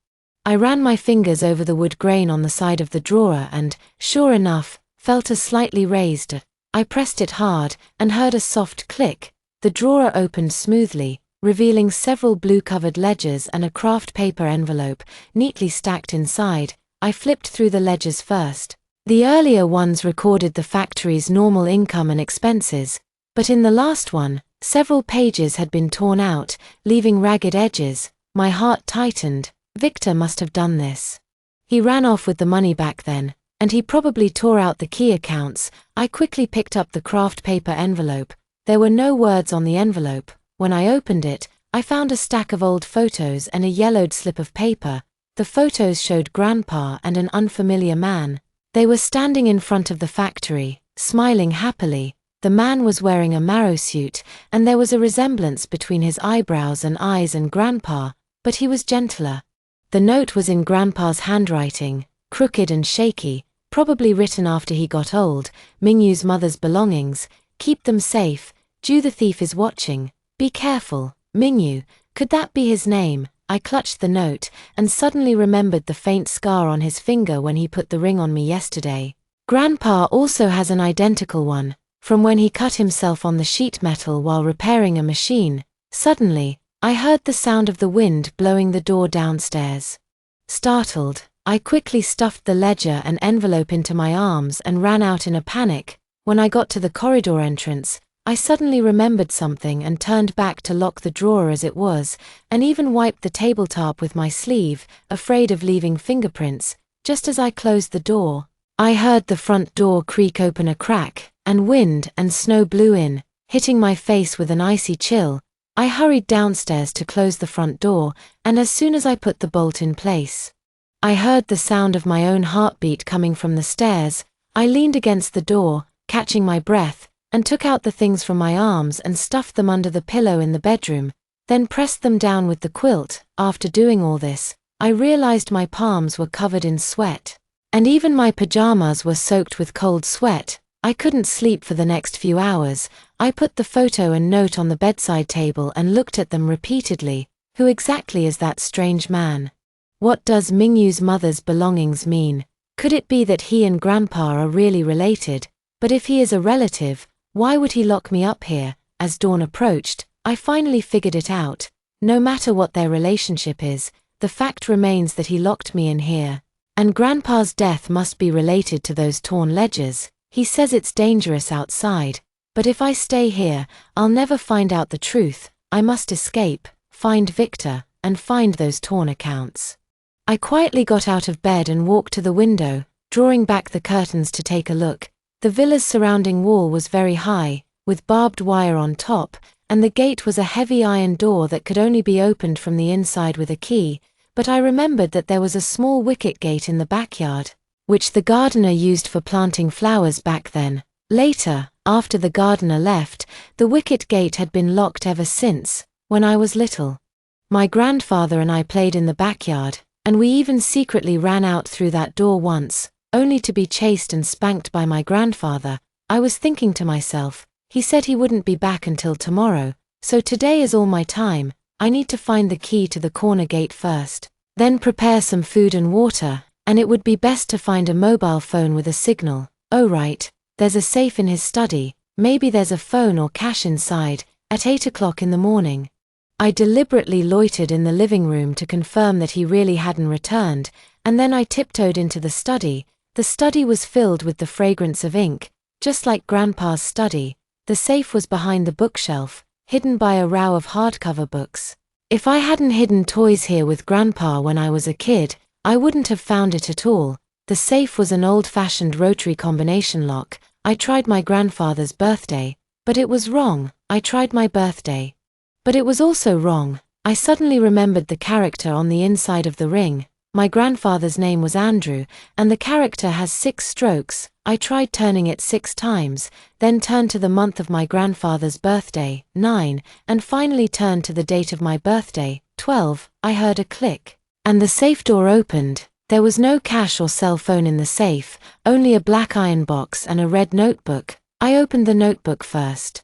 I ran my fingers over the wood grain on the side of the drawer and, sure enough, felt a slightly raised. I pressed it hard and heard a soft click. The drawer opened smoothly, revealing several blue-covered ledgers and a craft paper envelope, neatly stacked inside. I flipped through the ledgers first. The earlier ones recorded the factory's normal income and expenses, but in the last one, several pages had been torn out, leaving ragged edges. My heart tightened. Victor must have done this. He ran off with the money back then, and he probably tore out the key accounts. I quickly picked up the craft paper envelope. There were no words on the envelope. When I opened it, I found a stack of old photos and a yellowed slip of paper. The photos showed Grandpa and an unfamiliar man. They were standing in front of the factory, smiling happily. The man was wearing a Marrow suit, and there was a resemblance between his eyebrows and eyes and Grandpa, but he was gentler. The note was in Grandpa's handwriting, crooked and shaky, probably written after he got old. Mingyu's mother's belongings, keep them safe. Ju the thief is watching. Be careful. Mingyu, could that be his name? I clutched the note, and suddenly remembered the faint scar on his finger when he put the ring on me yesterday. Grandpa also has an identical one, from when he cut himself on the sheet metal while repairing a machine. Suddenly, I heard the sound of the wind blowing the door downstairs. Startled, I quickly stuffed the ledger and envelope into my arms and ran out in a panic. When I got to the corridor entrance, I suddenly remembered something and turned back to lock the drawer as it was, and even wiped the tabletop with my sleeve, afraid of leaving fingerprints. Just as I closed the door, I heard the front door creak open a crack, and wind and snow blew in, hitting my face with an icy chill. I hurried downstairs to close the front door, and as soon as I put the bolt in place, I heard the sound of my own heartbeat coming from the stairs. I leaned against the door, catching my breath, and took out the things from my arms and stuffed them under the pillow in the bedroom, then pressed them down with the quilt. After doing all this, I realized my palms were covered in sweat, and even my pajamas were soaked with cold sweat. I couldn't sleep for the next few hours. I put the photo and note on the bedside table and looked at them repeatedly. Who exactly is that strange man? What does Mingyu's mother's belongings mean? Could it be that he and Grandpa are really related? But if he is a relative, why would he lock me up here? As dawn approached, I finally figured it out. No matter what their relationship is, the fact remains that he locked me in here. And Grandpa's death must be related to those torn ledgers. He says it's dangerous outside, but if I stay here, I'll never find out the truth. I must escape, find Victor, and find those torn accounts. I quietly got out of bed and walked to the window, drawing back the curtains to take a look. The villa's surrounding wall was very high, with barbed wire on top, and the gate was a heavy iron door that could only be opened from the inside with a key, but I remembered that there was a small wicket gate in the backyard, which the gardener used for planting flowers back then. Later, after the gardener left, the wicket gate had been locked ever since, when I was little. My grandfather and I played in the backyard, and we even secretly ran out through that door once, only to be chased and spanked by my grandfather. I was thinking to myself, he said he wouldn't be back until tomorrow, so today is all my time. I need to find the key to the corner gate first, then prepare some food and water, and it would be best to find a mobile phone with a signal. Oh right, there's a safe in his study, maybe there's a phone or cash inside. At 8 o'clock in the morning, I deliberately loitered in the living room to confirm that he really hadn't returned, and then I tiptoed into the study. The study was filled with the fragrance of ink, just like Grandpa's study. The safe was behind the bookshelf, hidden by a row of hardcover books. If I hadn't hidden toys here with Grandpa when I was a kid, I wouldn't have found it at all. The safe was an old-fashioned rotary combination lock. I tried my grandfather's birthday, but it was wrong. I tried my birthday, but it was also wrong. I suddenly remembered the character on the inside of the ring. My grandfather's name was Andrew, and the character has 6 strokes. I tried turning it 6 times, then turned to the month of my grandfather's birthday, 9, and finally turned to the date of my birthday, 12. I heard a click, and the safe door opened. There was no cash or cell phone in the safe, only a black iron box and a red notebook. I opened the notebook first,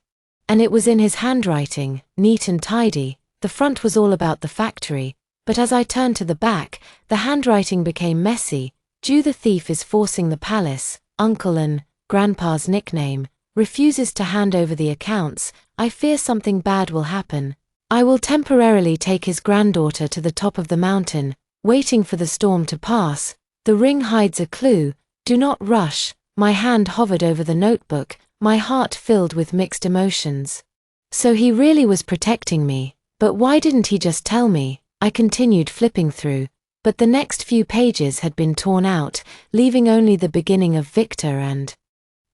and it was in his handwriting, neat and tidy. The front was all about the factory, but as I turned to the back, the handwriting became messy. Jew the thief is forcing the palace. Uncle and Grandpa's nickname refuses to hand over the accounts. I fear something bad will happen. I will temporarily take his granddaughter to the top of the mountain, waiting for the storm to pass. The ring hides a clue. Do not rush. My hand hovered over the notebook, my heart filled with mixed emotions. So he really was protecting me, but why didn't he just tell me? I continued flipping through, but the next few pages had been torn out, leaving only the beginning of Victor and...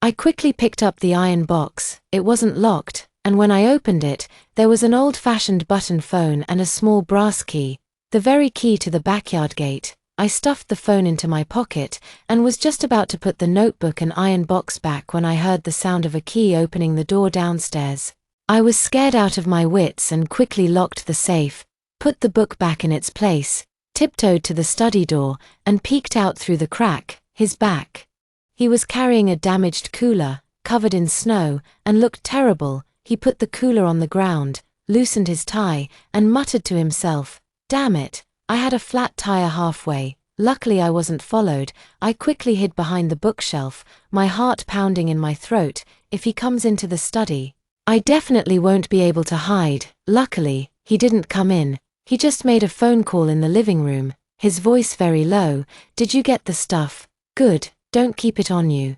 I quickly picked up the iron box. It wasn't locked, and when I opened it, there was an old-fashioned button phone and a small brass key, the very key to the backyard gate. I stuffed the phone into my pocket and was just about to put the notebook and iron box back when I heard the sound of a key opening the door downstairs. I was scared out of my wits and quickly locked the safe, put the book back in its place, tiptoed to the study door, and peeked out through the crack. His back. He was carrying a damaged cooler, covered in snow, and looked terrible. He put the cooler on the ground, loosened his tie, and muttered to himself, "Damn it, I had a flat tire halfway." Luckily I wasn't followed. I quickly hid behind the bookshelf, my heart pounding in my throat. If he comes into the study, I definitely won't be able to hide. Luckily, he didn't come in. He just made a phone call in the living room, his voice very low. "Did you get the stuff? Good, don't keep it on you.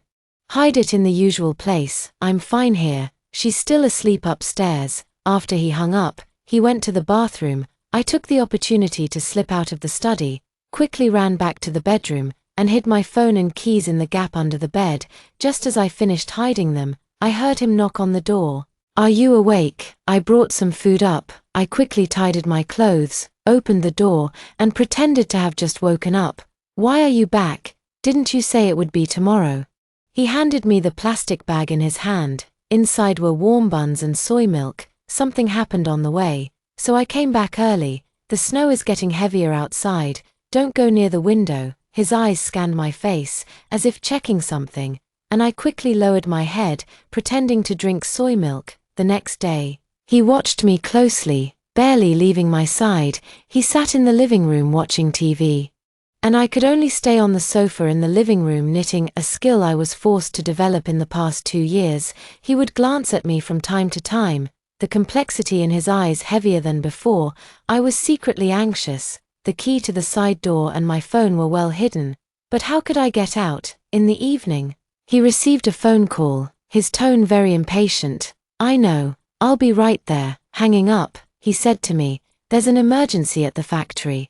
Hide it in the usual place. I'm fine here. She's still asleep upstairs." After he hung up, he went to the bathroom. I took the opportunity to slip out of the study, quickly ran back to the bedroom, and hid my phone and keys in the gap under the bed. Just as I finished hiding them, I heard him knock on the door. "Are you awake? I brought some food up." I quickly tidied my clothes, opened the door, and pretended to have just woken up. "Why are you back? Didn't you say it would be tomorrow?" He handed me the plastic bag in his hand. Inside were warm buns and soy milk. Something happened on the way, so I came back early. "The snow is getting heavier outside. Don't go near the window." His eyes scanned my face, as if checking something, and I quickly lowered my head, pretending to drink soy milk. The next day, he watched me closely, barely leaving my side. He sat in the living room watching TV, and I could only stay on the sofa in the living room knitting, a skill I was forced to develop in the past 2 years. He would glance at me from time to time, the complexity in his eyes heavier than before. I was secretly anxious. The key to the side door and my phone were well hidden, but how could I get out? In the evening, he received a phone call, his tone very impatient. "I know, I'll be right there." Hanging up, he said to me, "There's an emergency at the factory."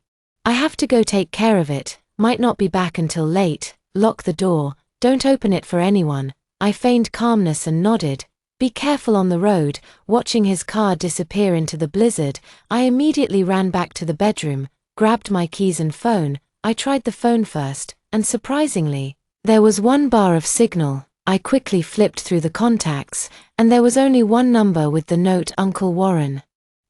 I have to go take care of it, might not be back until late, lock the door, don't open it for anyone. I feigned calmness and nodded. Be careful on the road. Watching his car disappear into the blizzard, I immediately ran back to the bedroom, grabbed my keys and phone. I tried the phone first, and surprisingly, there was one bar of signal. I quickly flipped through the contacts, and there was only one number with the note Uncle Warren.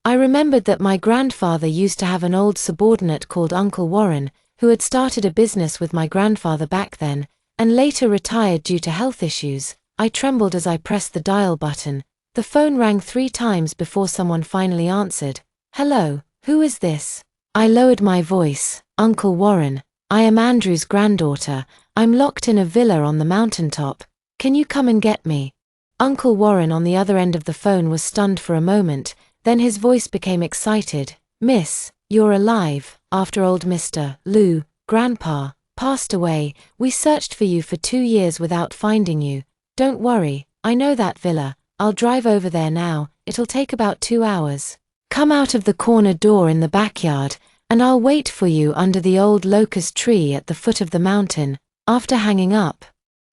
I remembered that my grandfather used to have an old subordinate called Uncle Warren, who had started a business with my grandfather back then, and later retired due to health issues. I trembled as I pressed the dial button. The phone rang 3 times before someone finally answered. Hello, who is this? I lowered my voice. Uncle Warren, I am Andrew's granddaughter. I'm locked in a villa on the mountaintop. Can you come and get me? Uncle Warren on the other end of the phone was stunned for a moment, then his voice became excited. Miss, you're alive. After old Mr. Lou, Grandpa, passed away, we searched for you for 2 years without finding you. Don't worry, I know that villa. I'll drive over there now. It'll take about 2 hours. Come out of the corner door in the backyard, and I'll wait for you under the old locust tree at the foot of the mountain. After hanging up,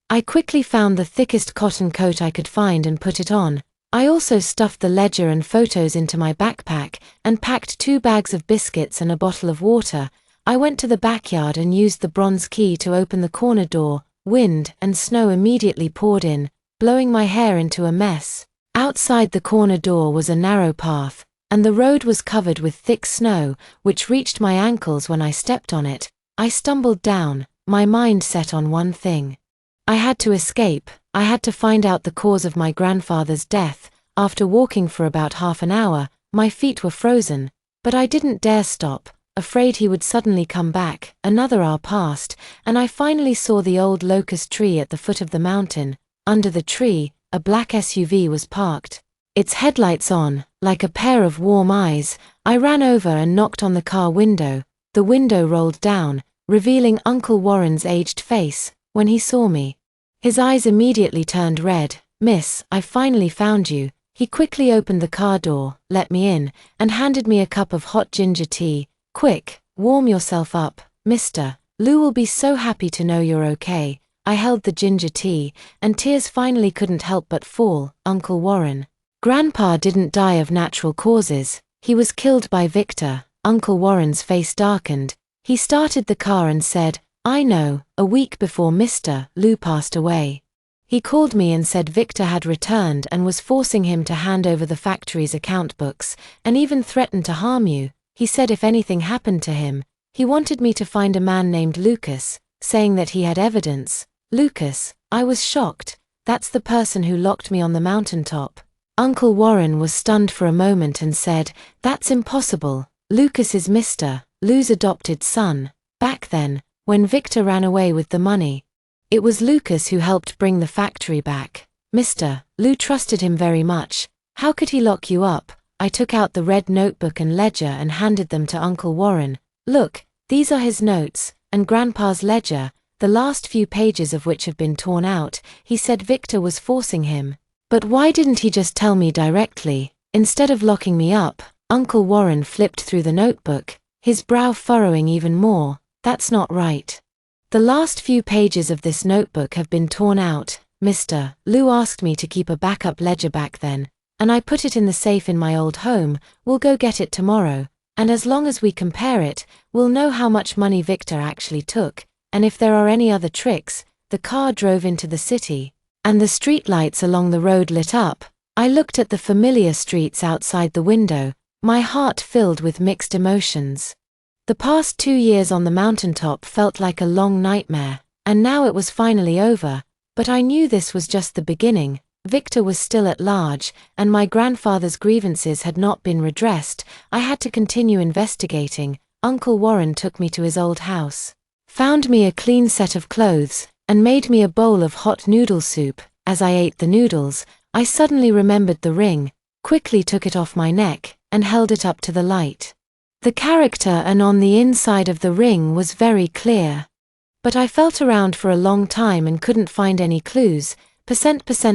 I quickly found the thickest cotton coat I could find and put it on. I also stuffed the ledger and photos into my backpack and packed 2 bags of biscuits and a bottle of water. I went to the backyard and used the bronze key to open the corner door. Wind and snow immediately poured in, blowing my hair into a mess. Outside the corner door was a narrow path, and the road was covered with thick snow, which reached my ankles when I stepped on it. I stumbled down, my mind set on one thing. I had to escape. I had to find out the cause of my grandfather's death. After walking for about half an hour, my feet were frozen, but I didn't dare stop, afraid he would suddenly come back. Another hour passed, and I finally saw the old locust tree at the foot of the mountain. Under the tree, a black SUV was parked, its headlights on, like a pair of warm eyes. I ran over and knocked on the car window. The window rolled down, revealing Uncle Warren's aged face. When he saw me, his eyes immediately turned red. Miss, I finally found you. He quickly opened the car door, let me in, and handed me a cup of hot ginger tea. Quick, warm yourself up, mister. Lou will be so happy to know you're okay. I held the ginger tea, and tears finally couldn't help but fall. Uncle Warren. Grandpa didn't die of natural causes. He was killed by Victor. Uncle Warren's face darkened. He started the car and said, I know, a week before Mr. Lou passed away. He called me and said Victor had returned and was forcing him to hand over the factory's account books, and even threatened to harm you. He said if anything happened to him, he wanted me to find a man named Lucas, saying that he had evidence. Lucas, I was shocked. That's the person who locked me on the mountaintop. Uncle Warren was stunned for a moment and said, That's impossible. Lucas is Mr. Lou's adopted son. Back then, when Victor ran away with the money, it was Lucas who helped bring the factory back. Mr. Lou trusted him very much. How could he lock you up? I took out the red notebook and ledger and handed them to Uncle Warren. Look, these are his notes, and Grandpa's ledger, the last few pages of which have been torn out. He said Victor was forcing him. But why didn't he just tell me directly, instead of locking me up? Uncle Warren flipped through the notebook, his brow furrowing even more. That's not right. The last few pages of this notebook have been torn out. Mr. Lou asked me to keep a backup ledger back then, and I put it in the safe in my old home. We'll go get it tomorrow, and as long as we compare it, we'll know how much money Victor actually took, and if there are any other tricks. The car drove into the city, and the streetlights along the road lit up. I looked at the familiar streets outside the window, my heart filled with mixed emotions. The past 2 years on the mountaintop felt like a long nightmare, and now it was finally over. But I knew this was just the beginning. Victor was still at large, and my grandfather's grievances had not been redressed. I had to continue investigating. Uncle Warren took me to his old house, found me a clean set of clothes, and made me a bowl of hot noodle soup. As I ate the noodles, I suddenly remembered the ring, quickly took it off my neck, and held it up to the light. The character on the inside of the ring was very clear. But I felt around for a long time and couldn't find any clues.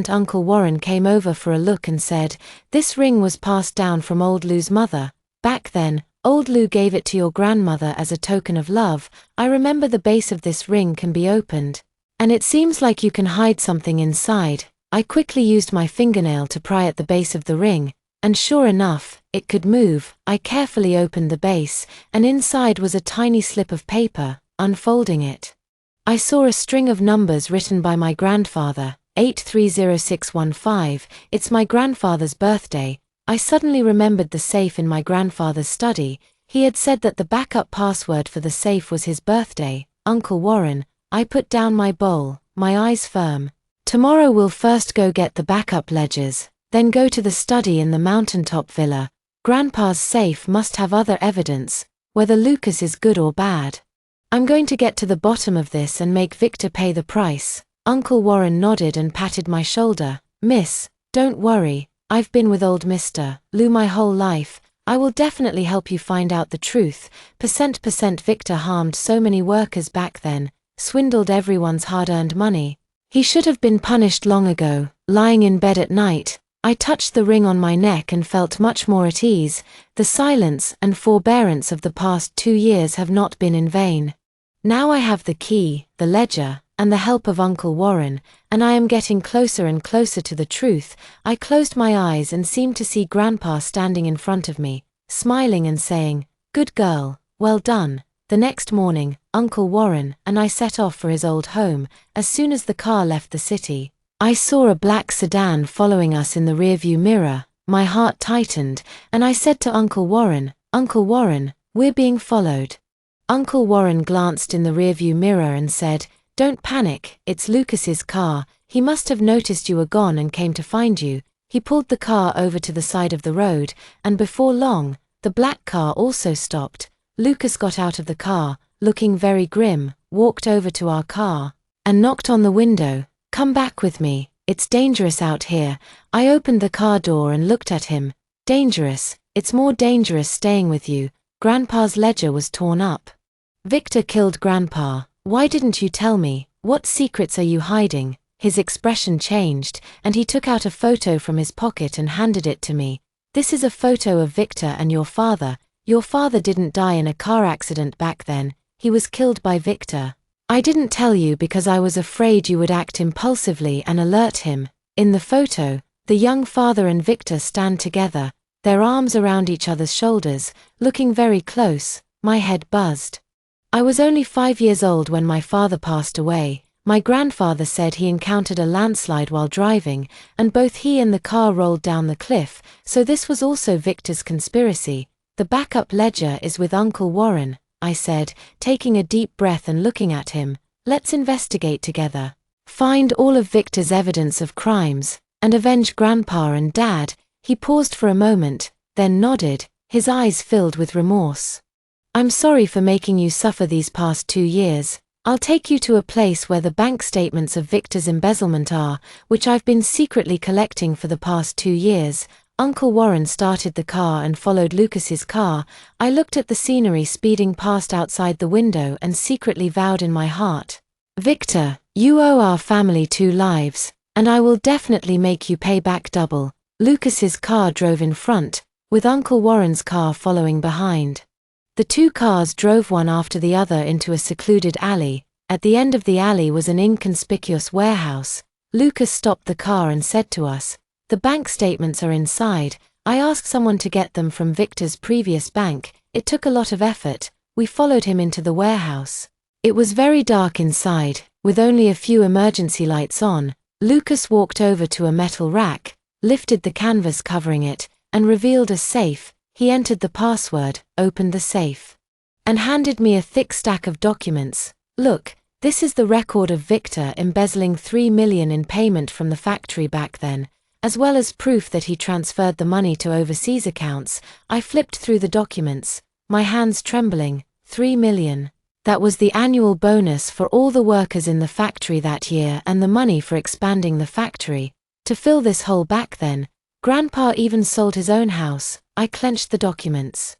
Uncle Warren came over for a look and said, This ring was passed down from old Lou's mother. Back then, Old Lou gave it to your grandmother as a token of love. I remember the base of this ring can be opened. And it seems like you can hide something inside. I quickly used my fingernail to pry at the base of the ring, and sure enough, it could move. I carefully opened the base, and inside was a tiny slip of paper. Unfolding it, I saw a string of numbers written by my grandfather, 830615. It's my grandfather's birthday. I suddenly remembered the safe in my grandfather's study. He had said that the backup password for the safe was his birthday. Uncle Warren, I put down my bowl, my eyes firm. Tomorrow we'll first go get the backup ledgers, then go to the study in the mountaintop villa. Grandpa's safe must have other evidence, whether Lucas is good or bad. I'm going to get to the bottom of this and make Victor pay the price. Uncle Warren nodded and patted my shoulder. Miss, don't worry, I've been with old Mr. Lou my whole life. I will definitely help you find out the truth. Victor harmed so many workers back then, swindled everyone's hard-earned money. He should have been punished long ago. Lying in bed at night, I touched the ring on my neck and felt much more at ease. The silence and forbearance of the past 2 years have not been in vain. Now I have the key, the ledger, and the help of Uncle Warren, and I am getting closer and closer to the truth. I closed my eyes and seemed to see Grandpa standing in front of me, smiling and saying, "Good girl, well done." The next morning, Uncle Warren and I set off for his old home. As soon as the car left the city, I saw a black sedan following us in the rearview mirror. My heart tightened, and I said to Uncle Warren, "Uncle Warren, we're being followed." Uncle Warren glanced in the rearview mirror and said, "Don't panic, it's Lucas's car. He must have noticed you were gone and came to find you." He pulled the car over to the side of the road, and before long, the black car also stopped. Lucas got out of the car, looking very grim, walked over to our car, and knocked on the window. "Come back with me, it's dangerous out here." I opened the car door and looked at him. "Dangerous? It's more dangerous staying with you." Grandpa's ledger was torn up. "Victor killed Grandpa. Why didn't you tell me? What secrets are you hiding?" His expression changed, and he took out a photo from his pocket and handed it to me. "This is a photo of Victor and your father. Your father didn't die in a car accident back then, he was killed by Victor. I didn't tell you because I was afraid you would act impulsively and alert him." In the photo, the young father and Victor stand together, their arms around each other's shoulders, looking very close. My head buzzed. I was only 5 years old when my father passed away. My grandfather said he encountered a landslide while driving, and both he and the car rolled down the cliff, so this was also Victor's conspiracy. "The backup ledger is with Uncle Warren," I said, taking a deep breath and looking at him. "Let's investigate together. Find all of Victor's evidence of crimes, and avenge Grandpa and Dad." He paused for a moment, then nodded, his eyes filled with remorse. "I'm sorry for making you suffer these past 2 years. I'll take you to a place where the bank statements of Victor's embezzlement are, which I've been secretly collecting for the past 2 years. Uncle Warren started the car and followed Lucas's car. I looked at the scenery speeding past outside the window and secretly vowed in my heart, "Victor, you owe our family 2 lives, and I will definitely make you pay back double." Lucas's car drove in front, with Uncle Warren's car following behind. The 2 cars drove one after the other into a secluded alley. At the end of the alley was an inconspicuous warehouse. Lucas stopped the car and said to us, "The bank statements are inside." I asked someone to get them from Victor's previous bank. It took a lot of effort. We followed him into the warehouse. It was very dark inside, with only a few emergency lights on. Lucas walked over to a metal rack, lifted the canvas covering it, and revealed a safe. He entered the password, opened the safe, and handed me a thick stack of documents. "Look, this is the record of Victor embezzling $3 million in payment from the factory back then, as well as proof that he transferred the money to overseas accounts." I flipped through the documents, my hands trembling. $3 million. That was the annual bonus for all the workers in the factory that year and the money for expanding the factory. To fill this hole back then, Grandpa even sold his own house. I clenched the documents,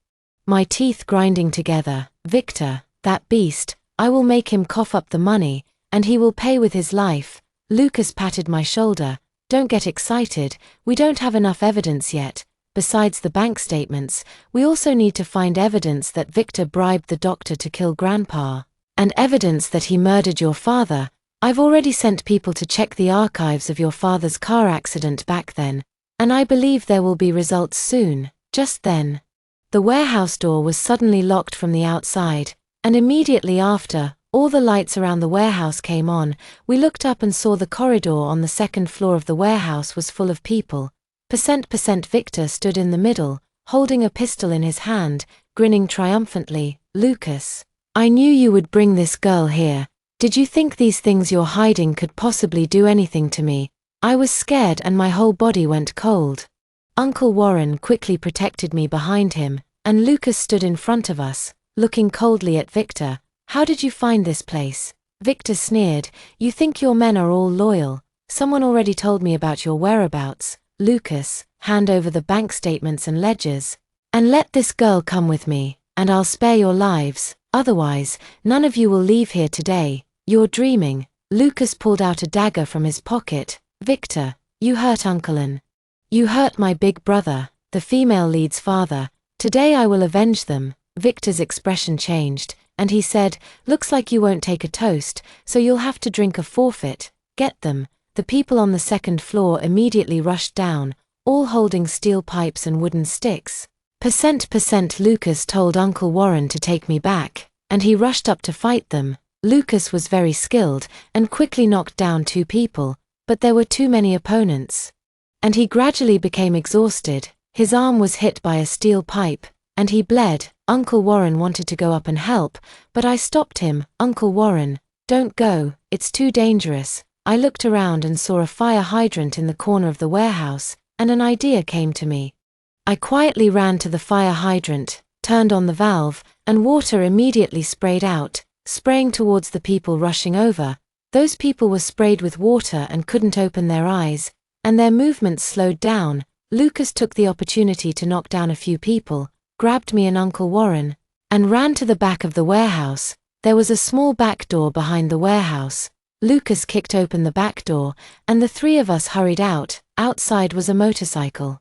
my teeth grinding together. "Victor, that beast, I will make him cough up the money, and he will pay with his life." Lucas patted my shoulder. "Don't get excited, we don't have enough evidence yet. Besides the bank statements, we also need to find evidence that Victor bribed the doctor to kill Grandpa, and evidence that he murdered your father. I've already sent people to check the archives of your father's car accident back then, and I believe there will be results soon." Just then, the warehouse door was suddenly locked from the outside, and immediately after, all the lights around the warehouse came on. We looked up and saw the corridor on the second floor of the warehouse was full of people. Victor stood in the middle, holding a pistol in his hand, grinning triumphantly. "Lucas, I knew you would bring this girl here. Did you think these things you're hiding could possibly do anything to me?" I was scared and my whole body went cold. Uncle Warren quickly protected me behind him, and Lucas stood in front of us, looking coldly at Victor. "How did you find this place?" Victor sneered. "You think your men are all loyal? Someone already told me about your whereabouts. Lucas, hand over the bank statements and ledgers, and let this girl come with me, and I'll spare your lives. Otherwise, none of you will leave here today. You're dreaming." Lucas pulled out a dagger from his pocket. "Victor, you hurt Uncle Ann. You hurt my big brother, the female lead's father. Today I will avenge them." Victor's expression changed, and he said, "Looks like you won't take a toast, so you'll have to drink a forfeit. Get them." The people on the second floor immediately rushed down, all holding steel pipes and wooden sticks. Lucas told Uncle Warren to take me back, and he rushed up to fight them. Lucas was very skilled, and quickly knocked down 2 people, but there were too many opponents, and he gradually became exhausted. His arm was hit by a steel pipe, and he bled. Uncle Warren wanted to go up and help, but I stopped him. "Uncle Warren, don't go, it's too dangerous." I looked around and saw a fire hydrant in the corner of the warehouse, and an idea came to me. I quietly ran to the fire hydrant, turned on the valve, and water immediately sprayed out, spraying towards the people rushing over. Those people were sprayed with water and couldn't open their eyes, and their movements slowed down. Lucas took the opportunity to knock down a few people, grabbed me and Uncle Warren, and ran to the back of the warehouse. There was a small back door behind the warehouse. Lucas kicked open the back door, and the 3 of us hurried out. Outside was a motorcycle,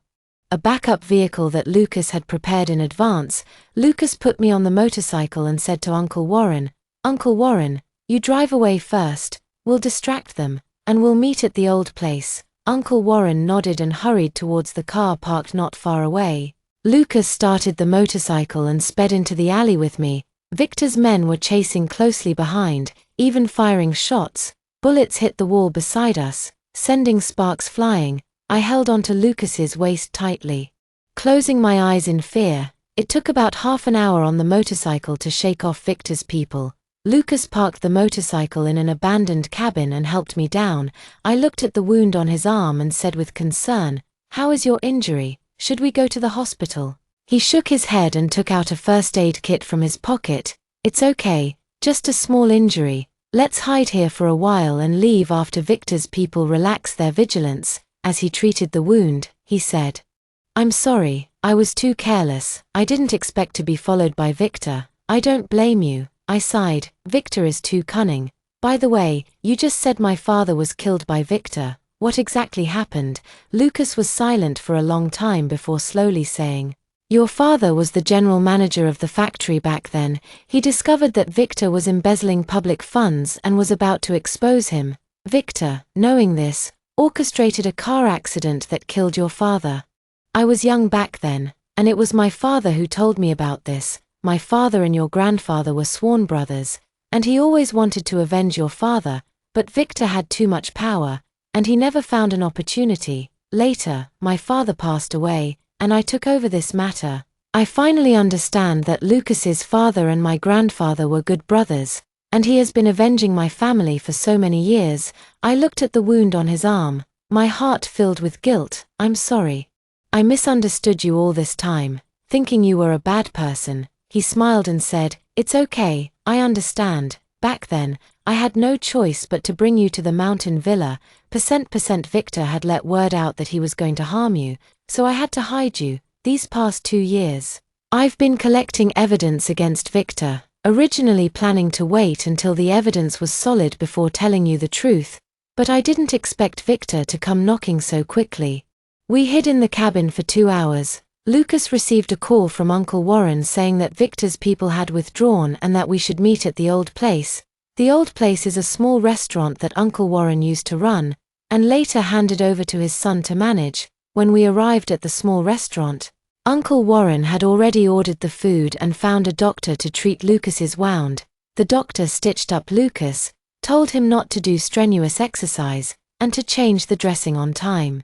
a backup vehicle that Lucas had prepared in advance. Lucas put me on the motorcycle and said to Uncle Warren, "Uncle Warren, you drive away first, we'll distract them, and we'll meet at the old place." Uncle Warren nodded and hurried towards the car parked not far away. Lucas started the motorcycle and sped into the alley with me. Victor's men were chasing closely behind, even firing shots. Bullets hit the wall beside us, sending sparks flying. I held onto Lucas's waist tightly, closing my eyes in fear. It took about half an hour on the motorcycle to shake off Victor's people. Lucas parked the motorcycle in an abandoned cabin and helped me down. I looked at the wound on his arm and said with concern, "How is your injury? Should we go to the hospital?" He shook his head and took out a first aid kit from his pocket. "It's okay, just a small injury. Let's hide here for a while and leave after Victor's people relax their vigilance." As he treated the wound, he said, "I'm sorry, I was too careless. I didn't expect to be followed by Victor." "I don't blame you," I sighed. "Victor is too cunning." "By the way, you just said my father was killed by Victor. What exactly happened?" Lucas was silent for a long time before slowly saying, "Your father was the general manager of the factory back then. He discovered that Victor was embezzling public funds and was about to expose him. Victor, knowing this, orchestrated a car accident that killed your father. I was young back then, and it was my father who told me about this. My father and your grandfather were sworn brothers, and he always wanted to avenge your father, but Victor had too much power, and he never found an opportunity. Later, my father passed away, and I took over this matter. I finally understand that Lucas's father and my grandfather were good brothers, and he has been avenging my family for so many years." I looked at the wound on his arm, my heart filled with guilt. "I'm sorry. I misunderstood you all this time, thinking you were a bad person." He smiled and said, "It's okay, I understand. Back then, I had no choice but to bring you to the mountain villa. Victor had let word out that he was going to harm you, so I had to hide you. These past 2 years, I've been collecting evidence against Victor, originally planning to wait until the evidence was solid before telling you the truth, but I didn't expect Victor to come knocking so quickly. We hid in the cabin for 2 hours. Lucas received a call from Uncle Warren saying that Victor's people had withdrawn and that we should meet at the old place. The old place is a small restaurant that Uncle Warren used to run, and later handed over to his son to manage. When we arrived at the small restaurant, Uncle Warren had already ordered the food and found a doctor to treat Lucas's wound. The doctor stitched up Lucas, told him not to do strenuous exercise, and to change the dressing on time.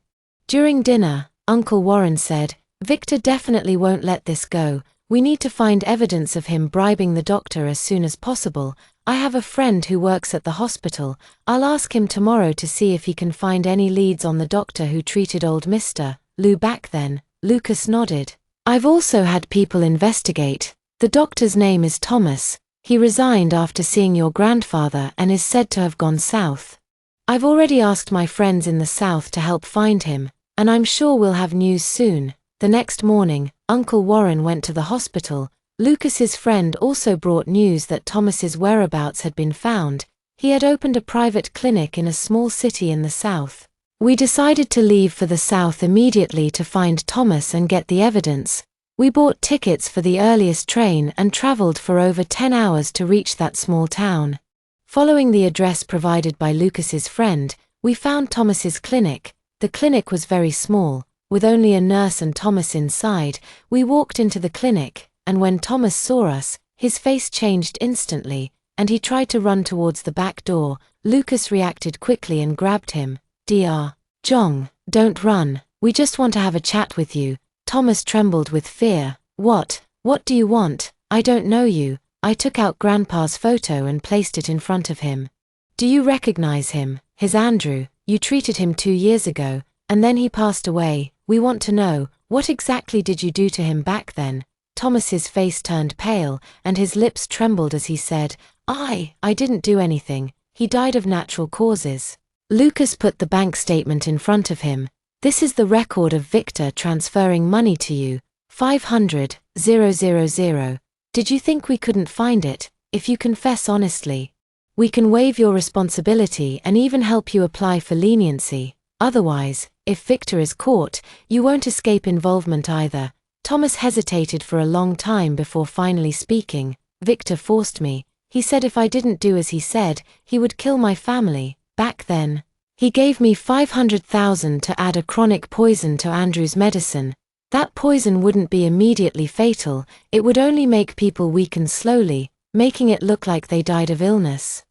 During dinner, Uncle Warren said, "Victor definitely won't let this go. We need to find evidence of him bribing the doctor as soon as possible. I have a friend who works at the hospital. I'll ask him tomorrow to see if he can find any leads on the doctor who treated old Mr. Lou back then." Lucas nodded. "I've also had people investigate. The doctor's name is Thomas. He resigned after seeing your grandfather and is said to have gone south. I've already asked my friends in the south to help find him, and I'm sure we'll have news soon." The next morning, Uncle Warren went to the hospital. Lucas's friend also brought news that Thomas's whereabouts had been found. He had opened a private clinic in a small city in the south. We decided to leave for the south immediately to find Thomas and get the evidence. We bought tickets for the earliest train and traveled for over 10 hours to reach that small town. Following the address provided by Lucas's friend, we found Thomas's clinic. The clinic was very small, with only a nurse and Thomas inside. We walked into the clinic, and when Thomas saw us, his face changed instantly, and he tried to run towards the back door. Lucas reacted quickly and grabbed him. "Dr. Jong, don't run. We just want to have a chat with you." Thomas trembled with fear. What do you want? I don't know you." I took out Grandpa's photo and placed it in front of him. "Do you recognize him? His Andrew. You treated him 2 years ago, and then he passed away. We want to know, what exactly did you do to him back then?" Thomas's face turned pale, and his lips trembled as he said, I didn't do anything. He died of natural causes." Lucas put the bank statement in front of him. "This is the record of Victor transferring money to you, 500,000. Did you think we couldn't find it? If you confess honestly, we can waive your responsibility and even help you apply for leniency. Otherwise, if Victor is caught, you won't escape involvement either." Thomas hesitated for a long time before finally speaking. "Victor forced me. He said if I didn't do as he said, he would kill my family. Back then, he gave me 500,000 to add a chronic poison to Andrew's medicine. That poison wouldn't be immediately fatal, it would only make people weaken slowly, making it look like they died of illness."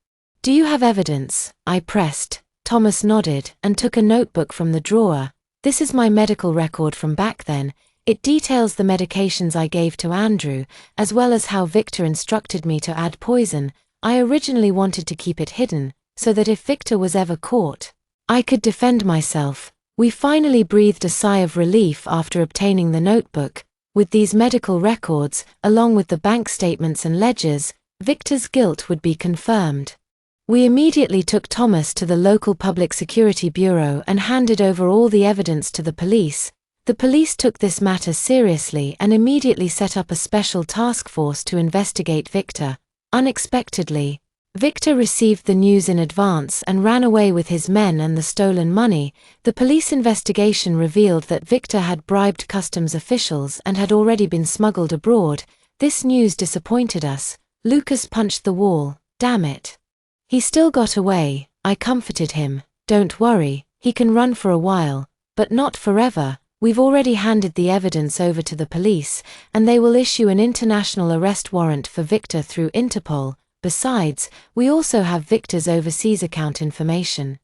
"Do you have evidence?" I pressed. Thomas nodded and took a notebook from the drawer. "This is my medical record from back then. It details the medications I gave to Andrew, as well as how Victor instructed me to add poison. I originally wanted to keep it hidden, so that if Victor was ever caught, I could defend myself." We finally breathed a sigh of relief after obtaining the notebook. With these medical records, along with the bank statements and ledgers, Victor's guilt would be confirmed. We immediately took Thomas to the local public security bureau and handed over all the evidence to the police. The police took this matter seriously and immediately set up a special task force to investigate Victor. Unexpectedly, Victor received the news in advance and ran away with his men and the stolen money. The police investigation revealed that Victor had bribed customs officials and had already been smuggled abroad. This news disappointed us. Lucas punched the wall. "Damn it. He still got away." I comforted him. "Don't worry, he can run for a while, but not forever. We've already handed the evidence over to the police, and they will issue an international arrest warrant for Victor through Interpol. Besides, we also have Victor's overseas account information.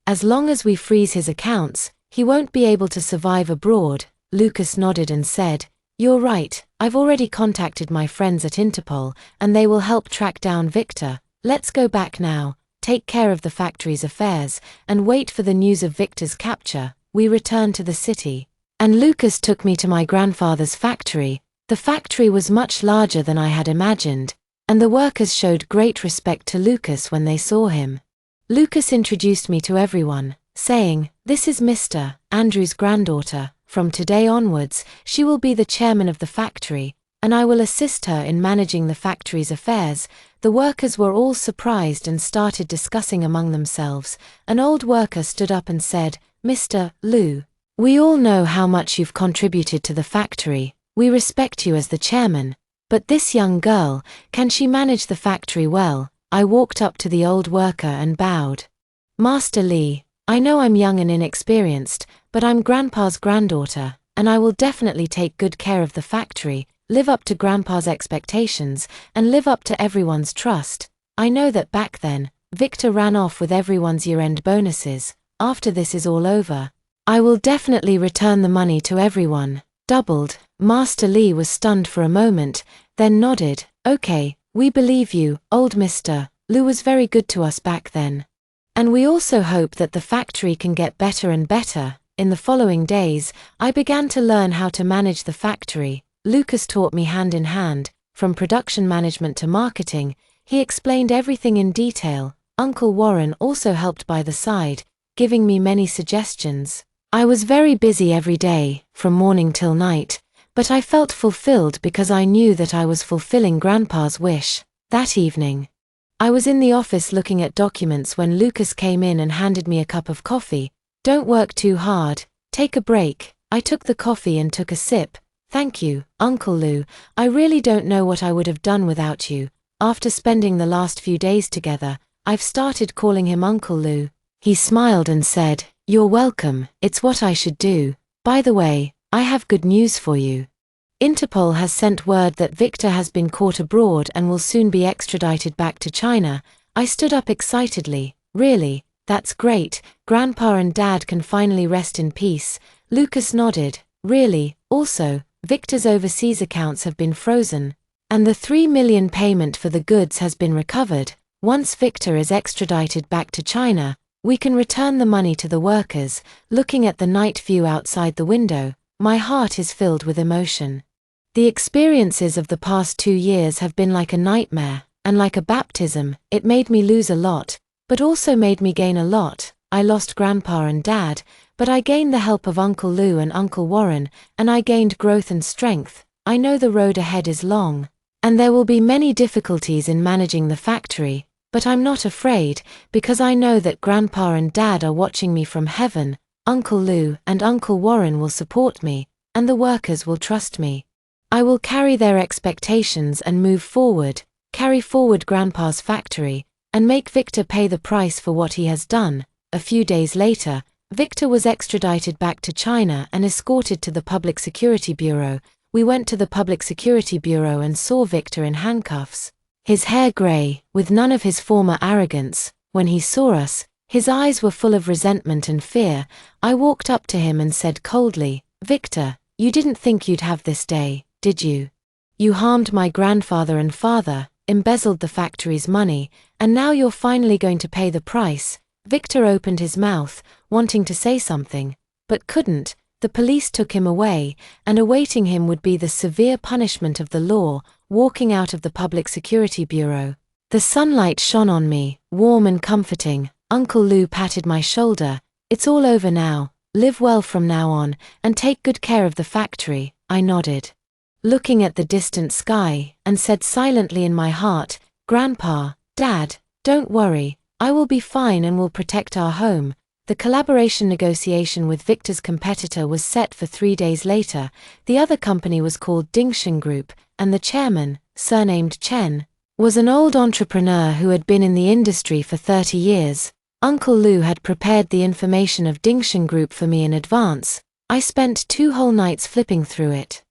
As long as we freeze his accounts, he won't be able to survive abroad." Lucas nodded and said, "You're right, I've already contacted my friends at Interpol, and they will help track down Victor. Let's go back now, take care of the factory's affairs, and wait for the news of Victor's capture." We returned to the city, and Lucas took me to my grandfather's factory. The factory was much larger than I had imagined, and the workers showed great respect to Lucas when they saw him. Lucas introduced me to everyone, saying, "This is Mr. Andrew's granddaughter. From today onwards, she will be the chairman of the factory, and I will assist her in managing the factory's affairs." The workers were all surprised and started discussing among themselves. An old worker stood up and said, "Mr. Liu, We all know how much you've contributed to the factory. We respect you as the chairman. But this young girl, can she manage the factory well? I walked up to the old worker and bowed. Master Lee, I know I'm young and inexperienced, but I'm Grandpa's granddaughter, and I will definitely take good care of the factory, live up to Grandpa's expectations, and live up to everyone's trust. I know that back then, Victor ran off with everyone's year-end bonuses. After this is all over, I will definitely return the money to everyone, doubled. Master Lee was stunned for a moment, then nodded. Okay, we believe you, old Mr. Lu was very good to us back then. And we also hope that the factory can get better and better. In the following days, I began to learn how to manage the factory. Lucas taught me hand in hand, from production management to marketing. He explained everything in detail. Uncle Warren also helped by the side, giving me many suggestions. I was very busy every day, from morning till night, but I felt fulfilled because I knew that I was fulfilling Grandpa's wish. That evening, I was in the office looking at documents when Lucas came in and handed me a cup of coffee. Don't work too hard, take a break. I took the coffee and took a sip. Thank you, Uncle Lu. I really don't know what I would have done without you. After spending the last few days together, I've started calling him Uncle Lu. He smiled and said, "You're welcome, it's what I should do. By the way, I have good news for you. Interpol has sent word that Victor has been caught abroad and will soon be extradited back to China." I stood up excitedly. Really? That's great. Grandpa and Dad can finally rest in peace. Lucas nodded. Really? Also, Victor's overseas accounts have been frozen, and the 3 million payment for the goods has been recovered. Once Victor is extradited back to China, we can return the money to the workers. Looking at the night view outside the window, my heart is filled with emotion. The experiences of the past 2 years have been like a nightmare, and like a baptism. It made me lose a lot, but also made me gain a lot. I lost Grandpa and Dad, but I gained the help of Uncle Lu and Uncle Warren, and I gained growth and strength. I know the road ahead is long, and there will be many difficulties in managing the factory, but I'm not afraid, because I know that Grandpa and Dad are watching me from heaven. Uncle Lu and Uncle Warren will support me, and the workers will trust me. I will carry their expectations and move forward, carry forward Grandpa's factory, and make Victor pay the price for what he has done. A few days later, Victor was extradited back to China and escorted to the Public Security Bureau. We went to the Public Security Bureau and saw Victor in handcuffs, his hair gray, with none of his former arrogance. When he saw us, his eyes were full of resentment and fear. I walked up to him and said coldly, "Victor, you didn't think you'd have this day, did you? You harmed my grandfather and father, embezzled the factory's money, and now you're finally going to pay the price." Victor opened his mouth, wanting to say something, but couldn't. The police took him away, and awaiting him would be the severe punishment of the law. Walking out of the Public Security Bureau, the sunlight shone on me, warm and comforting. Uncle Lu patted my shoulder. "It's all over now. Live well from now on, and take good care of the factory." I nodded, looking at the distant sky, and said silently in my heart, "Grandpa, Dad, don't worry, I will be fine and will protect our home." The collaboration negotiation with Victor's competitor was set for 3 days later. The other company was called Dingshan Group, and the chairman, surnamed Chen, was an old entrepreneur who had been in the industry for 30 years. Uncle Lu had prepared the information of Dingshan Group for me in advance. I spent 2 whole nights flipping through it,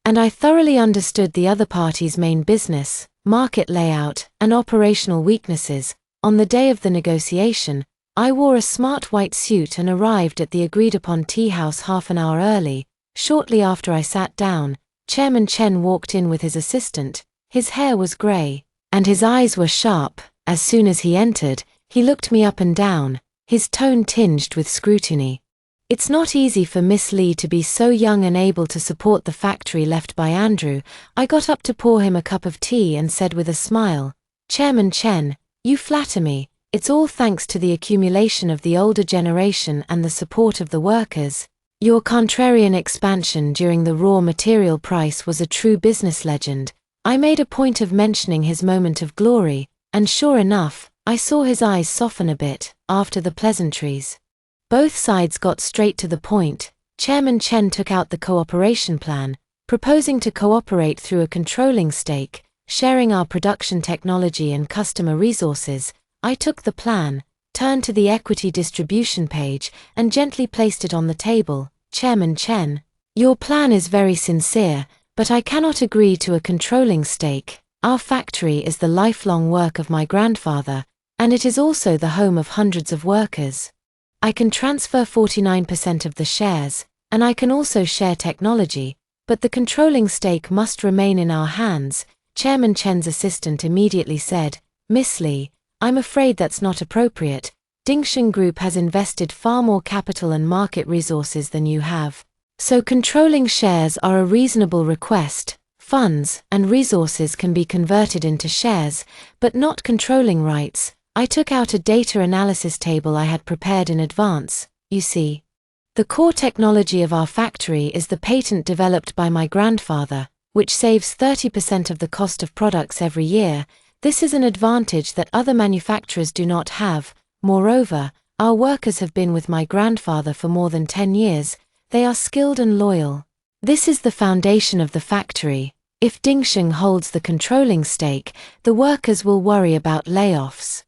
and I thoroughly understood the other party's main business, market layout, and operational weaknesses. On the day of the negotiation, I wore a smart white suit and arrived at the agreed-upon tea house half an hour early. Shortly after I sat down, Chairman Chen walked in with his assistant. His hair was gray, and his eyes were sharp. As soon as he entered, he looked me up and down, his tone tinged with scrutiny. "It's not easy for Miss Lee to be so young and able to support the factory left by Andrew." I got up to pour him a cup of tea and said with a smile, "Chairman Chen, you flatter me. It's all thanks to the accumulation of the older generation and the support of the workers. Your contrarian expansion during the raw material price was a true business legend." I made a point of mentioning his moment of glory, and sure enough, I saw his eyes soften a bit after the pleasantries. Both sides got straight to the point. Chairman Chen took out the cooperation plan, proposing to cooperate through a controlling stake, sharing our production technology and customer resources. I took the plan, turned to the equity distribution page, and gently placed it on the table. Chairman Chen, your plan is very sincere, but I cannot agree to a controlling stake. Our factory is the lifelong work of my grandfather, and it is also the home of hundreds of workers. I can transfer 49% of the shares, and I can also share technology, but the controlling stake must remain in our hands. Chairman Chen's assistant immediately said, Miss Lee, I'm afraid that's not appropriate. Dingsheng Group has invested far more capital and market resources than you have. So controlling shares are a reasonable request. Funds and resources can be converted into shares, but not controlling rights. I took out a data analysis table I had prepared in advance. You see, the core technology of our factory is the patent developed by my grandfather, which saves 30% of the cost of products every year. This is an advantage that other manufacturers do not have. Moreover, our workers have been with my grandfather for more than 10 years. They are skilled and loyal. This is the foundation of the factory. If Dingsheng holds the controlling stake, the workers will worry about layoffs,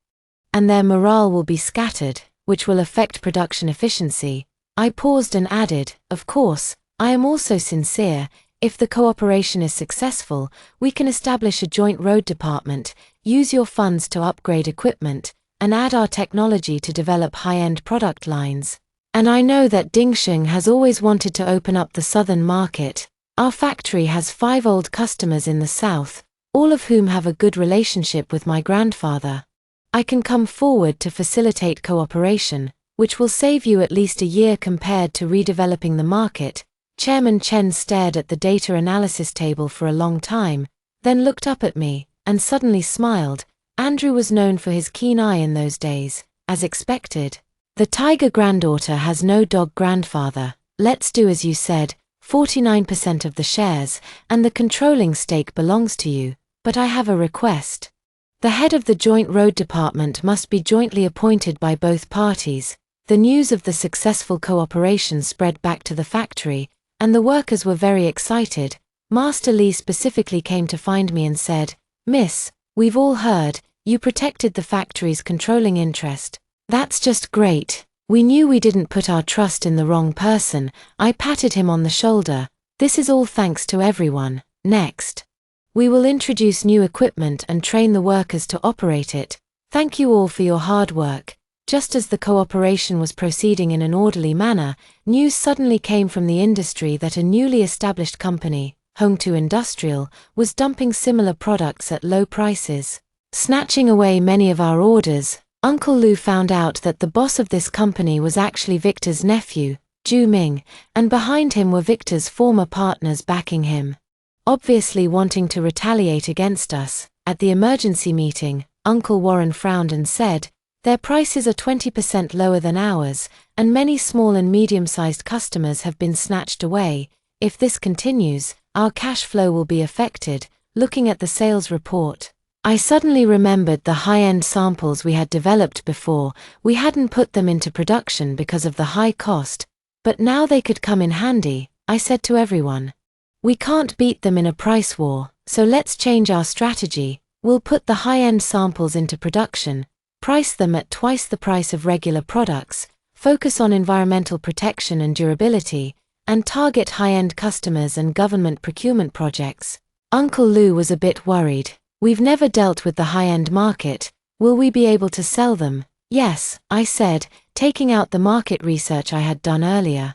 and their morale will be scattered, which will affect production efficiency. I paused and added, of course, I am also sincere. If the cooperation is successful, we can establish a joint road department, use your funds to upgrade equipment, and add our technology to develop high-end product lines. And I know that Dingsheng has always wanted to open up the southern market. Our factory has 5 old customers in the south, all of whom have a good relationship with my grandfather. I can come forward to facilitate cooperation, which will save you at least a year compared to redeveloping the market. Chairman Chen stared at the data analysis table for a long time, then looked up at me, and suddenly smiled. Andrew was known for his keen eye in those days, as expected. The tiger granddaughter has no dog grandfather. Let's do as you said, 49% of the shares, and the controlling stake belongs to you, but I have a request. The head of the joint road department must be jointly appointed by both parties. The news of the successful cooperation spread back to the factory, and the workers were very excited. Master Lee specifically came to find me and said, Miss, we've all heard, you protected the factory's controlling interest. That's just great. We knew we didn't put our trust in the wrong person. I patted him on the shoulder. This is all thanks to everyone. Next, we will introduce new equipment and train the workers to operate it. Thank you all for your hard work. Just as the cooperation was proceeding in an orderly manner, news suddenly came from the industry that a newly established company, Hongtu Industrial, was dumping similar products at low prices, snatching away many of our orders. Uncle Lu found out that the boss of this company was actually Victor's nephew, Zhu Ming, and behind him were Victor's former partners backing him, obviously wanting to retaliate against us. At the emergency meeting, Uncle Warren frowned and said, their prices are 20% lower than ours, and many small and medium-sized customers have been snatched away. If this continues, our cash flow will be affected. Looking at the sales report, I suddenly remembered the high-end samples we had developed before. We hadn't put them into production because of the high cost, but now they could come in handy. I said to everyone, we can't beat them in a price war, so let's change our strategy. We'll put the high-end samples into production, price them at twice the price of regular products, focus on environmental protection and durability, and target high-end customers and government procurement projects. Uncle Lu was a bit worried. We've never dealt with the high-end market. Will we be able to sell them? Yes, I said, taking out the market research I had done earlier.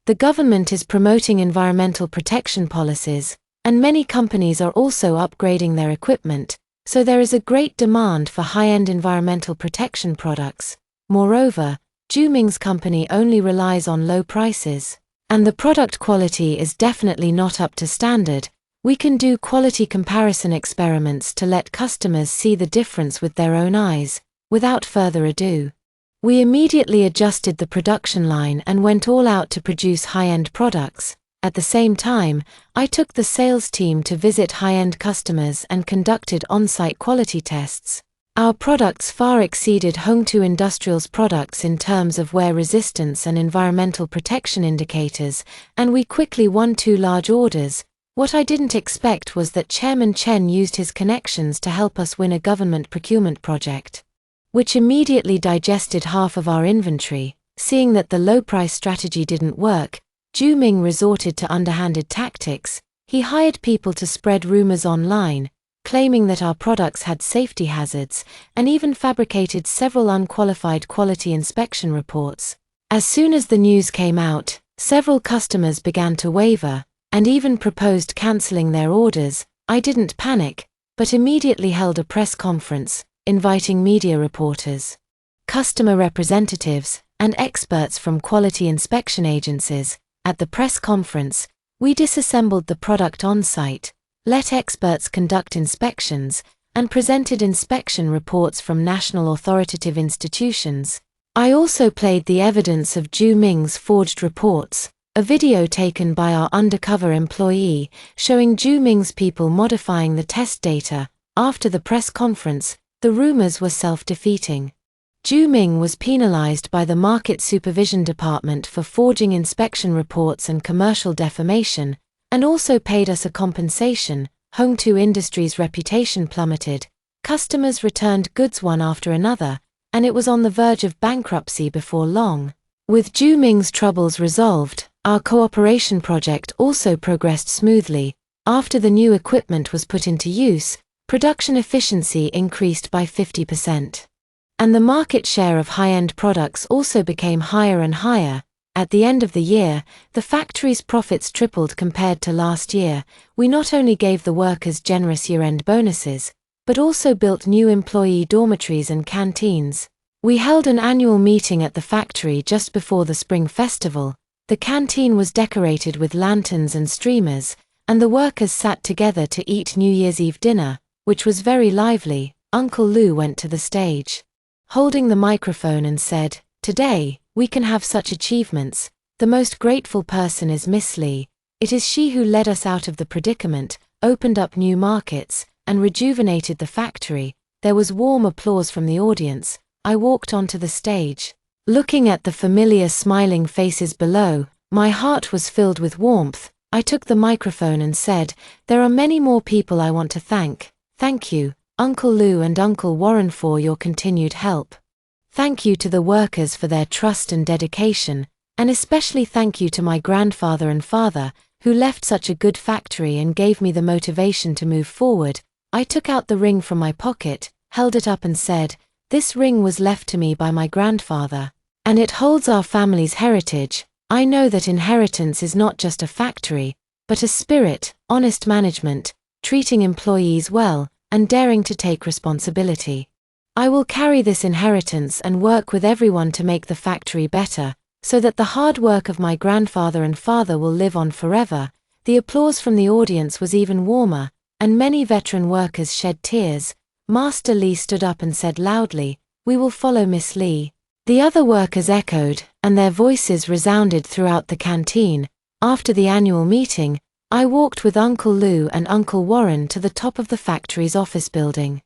The government is promoting environmental protection policies, and many companies are also upgrading their equipment, so there is a great demand for high-end environmental protection products. Moreover, Zhu Ming's company only relies on low prices, and the product quality is definitely not up to standard. We can do quality comparison experiments to let customers see the difference with their own eyes. Without further ado, we immediately adjusted the production line and went all out to produce high-end products. At the same time, I took the sales team to visit high-end customers and conducted on-site quality tests. Our products far exceeded Hongtu Industrial's products in terms of wear resistance and environmental protection indicators, and we quickly won 2 large orders. What I didn't expect was that Chairman Chen used his connections to help us win a government procurement project, which immediately digested half of our inventory. Seeing that the low-price strategy didn't work, Zhu Ming resorted to underhanded tactics. He hired people to spread rumors online, claiming that our products had safety hazards, and even fabricated several unqualified quality inspection reports. As soon as the news came out, several customers began to waver, and even proposed canceling their orders. I didn't panic, but immediately held a press conference, inviting media reporters, customer representatives, and experts from quality inspection agencies. At the press conference, we disassembled the product on-site, let experts conduct inspections, and presented inspection reports from national authoritative institutions. I also played the evidence of Zhu Ming's forged reports, a video taken by our undercover employee showing Zhu Ming's people modifying the test data. After the press conference, the rumors were self-defeating. Zhu Ming was penalized by the Market Supervision Department for forging inspection reports and commercial defamation, and also paid us a compensation. Hongtu Industries' reputation plummeted, customers returned goods one after another, and it was on the verge of bankruptcy before long. With Zhu Ming's troubles resolved, our cooperation project also progressed smoothly. After the new equipment was put into use, production efficiency increased by 50%. And the market share of high-end products also became higher and higher. At the end of the year, the factory's profits tripled compared to last year. We not only gave the workers generous year-end bonuses, but also built new employee dormitories and canteens. We held an annual meeting at the factory just before the Spring Festival. The canteen was decorated with lanterns and streamers, and the workers sat together to eat New Year's Eve dinner, which was very lively. Uncle Lu went to the stage, holding the microphone, and said, "Today, we can have such achievements. The most grateful person is Miss Li. It is she who led us out of the predicament, opened up new markets, and rejuvenated the factory." There was warm applause from the audience. I walked onto the stage. Looking at the familiar smiling faces below, my heart was filled with warmth. I took the microphone and said, "There are many more people I want to thank. Thank you, Uncle Lu and Uncle Warren, for your continued help. Thank you to the workers for their trust and dedication, and especially thank you to my grandfather and father, who left such a good factory and gave me the motivation to move forward." I took out the ring from my pocket, held it up and said, "This ring was left to me by my grandfather, and it holds our family's heritage. I know that inheritance is not just a factory, but a spirit, honest management, treating employees well, and daring to take responsibility. I will carry this inheritance and work with everyone to make the factory better, so that the hard work of my grandfather and father will live on forever." The applause from the audience was even warmer, and many veteran workers shed tears. Master Li stood up and said loudly, "We will follow Miss Li." The other workers echoed, and their voices resounded throughout the canteen. After the annual meeting, I walked with Uncle Lu and Uncle Warren to the top of the factory's office building.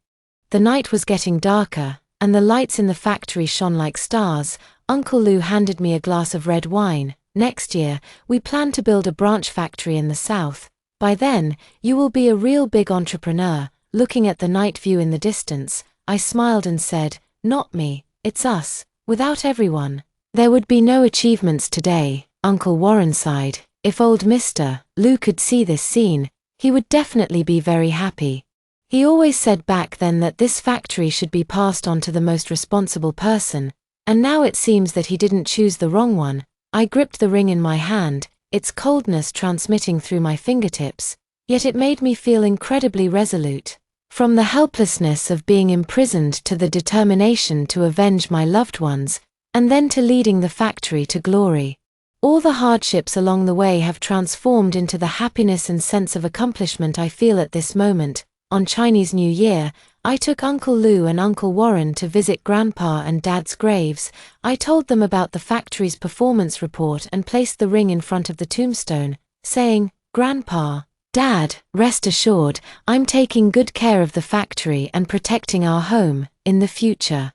The night was getting darker, and the lights in the factory shone like stars. Uncle Lu handed me a glass of red wine. "Next year, we plan to build a branch factory in the south. By then, you will be a real big entrepreneur." Looking at the night view in the distance, I smiled and said, "Not me, it's us. Without everyone, there would be no achievements today." Uncle Warren sighed. If old Mr. Lu could see this scene, he would definitely be very happy. He always said back then that this factory should be passed on to the most responsible person, and now it seems that he didn't choose the wrong one. I gripped the ring in my hand, its coldness transmitting through my fingertips, yet it made me feel incredibly resolute. From the helplessness of being imprisoned to the determination to avenge my loved ones, and then to leading the factory to glory. All the hardships along the way have transformed into the happiness and sense of accomplishment I feel at this moment. On Chinese New Year, I took Uncle Lu and Uncle Warren to visit Grandpa and Dad's graves. I told them about the factory's performance report and placed the ring in front of the tombstone, saying, "Grandpa, Dad, rest assured, I'm taking good care of the factory and protecting our home in the future.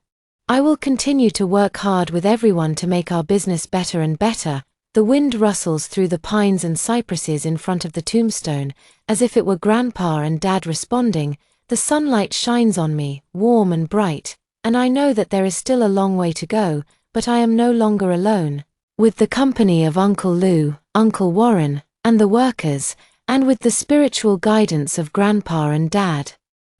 I will continue to work hard with everyone to make our business better and better." The wind rustles through the pines and cypresses in front of the tombstone, as if it were Grandpa and Dad responding. The sunlight shines on me, warm and bright, and I know that there is still a long way to go, but I am no longer alone. With the company of Uncle Lou, Uncle Warren, and the workers, and with the spiritual guidance of Grandpa and Dad,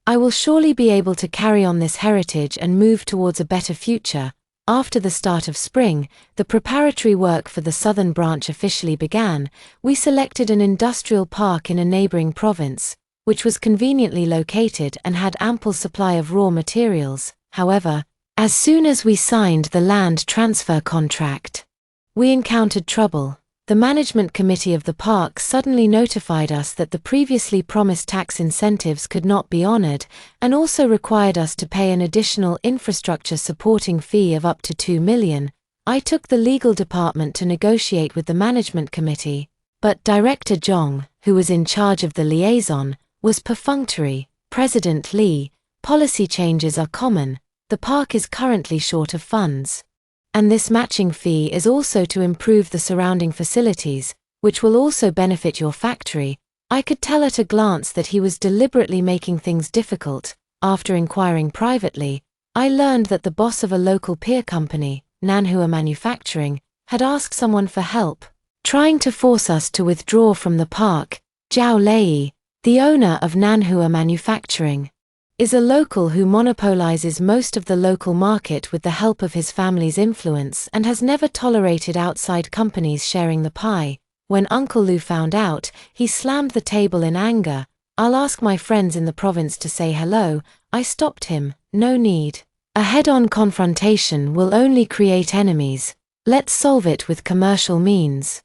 I will surely be able to carry on this heritage and move towards a better future. After the start of spring, the preparatory work for the southern branch officially began. We selected an industrial park in a neighboring province, which was conveniently located and had ample supply of raw materials. However, as soon as we signed the land transfer contract, we encountered trouble. The management committee of the park suddenly notified us that the previously promised tax incentives could not be honored, and also required us to pay an additional infrastructure supporting fee of up to $2 million. I took the legal department to negotiate with the management committee, but Director Jong, who was in charge of the liaison, was perfunctory. "President Lee, policy changes are common. The park is currently short of funds. And this matching fee is also to improve the surrounding facilities, which will also benefit your factory." I could tell at a glance that he was deliberately making things difficult. After inquiring privately, I learned that the boss of a local peer company, Nanhua Manufacturing, had asked someone for help, trying to force us to withdraw from the park. Zhao Lei, the owner of Nanhua Manufacturing, is a local who monopolizes most of the local market with the help of his family's influence and has never tolerated outside companies sharing the pie. When Uncle Lou found out, he slammed the table in anger. "I'll ask my friends in the province to say hello." I stopped him. "No need. A head-on confrontation will only create enemies. Let's solve it with commercial means."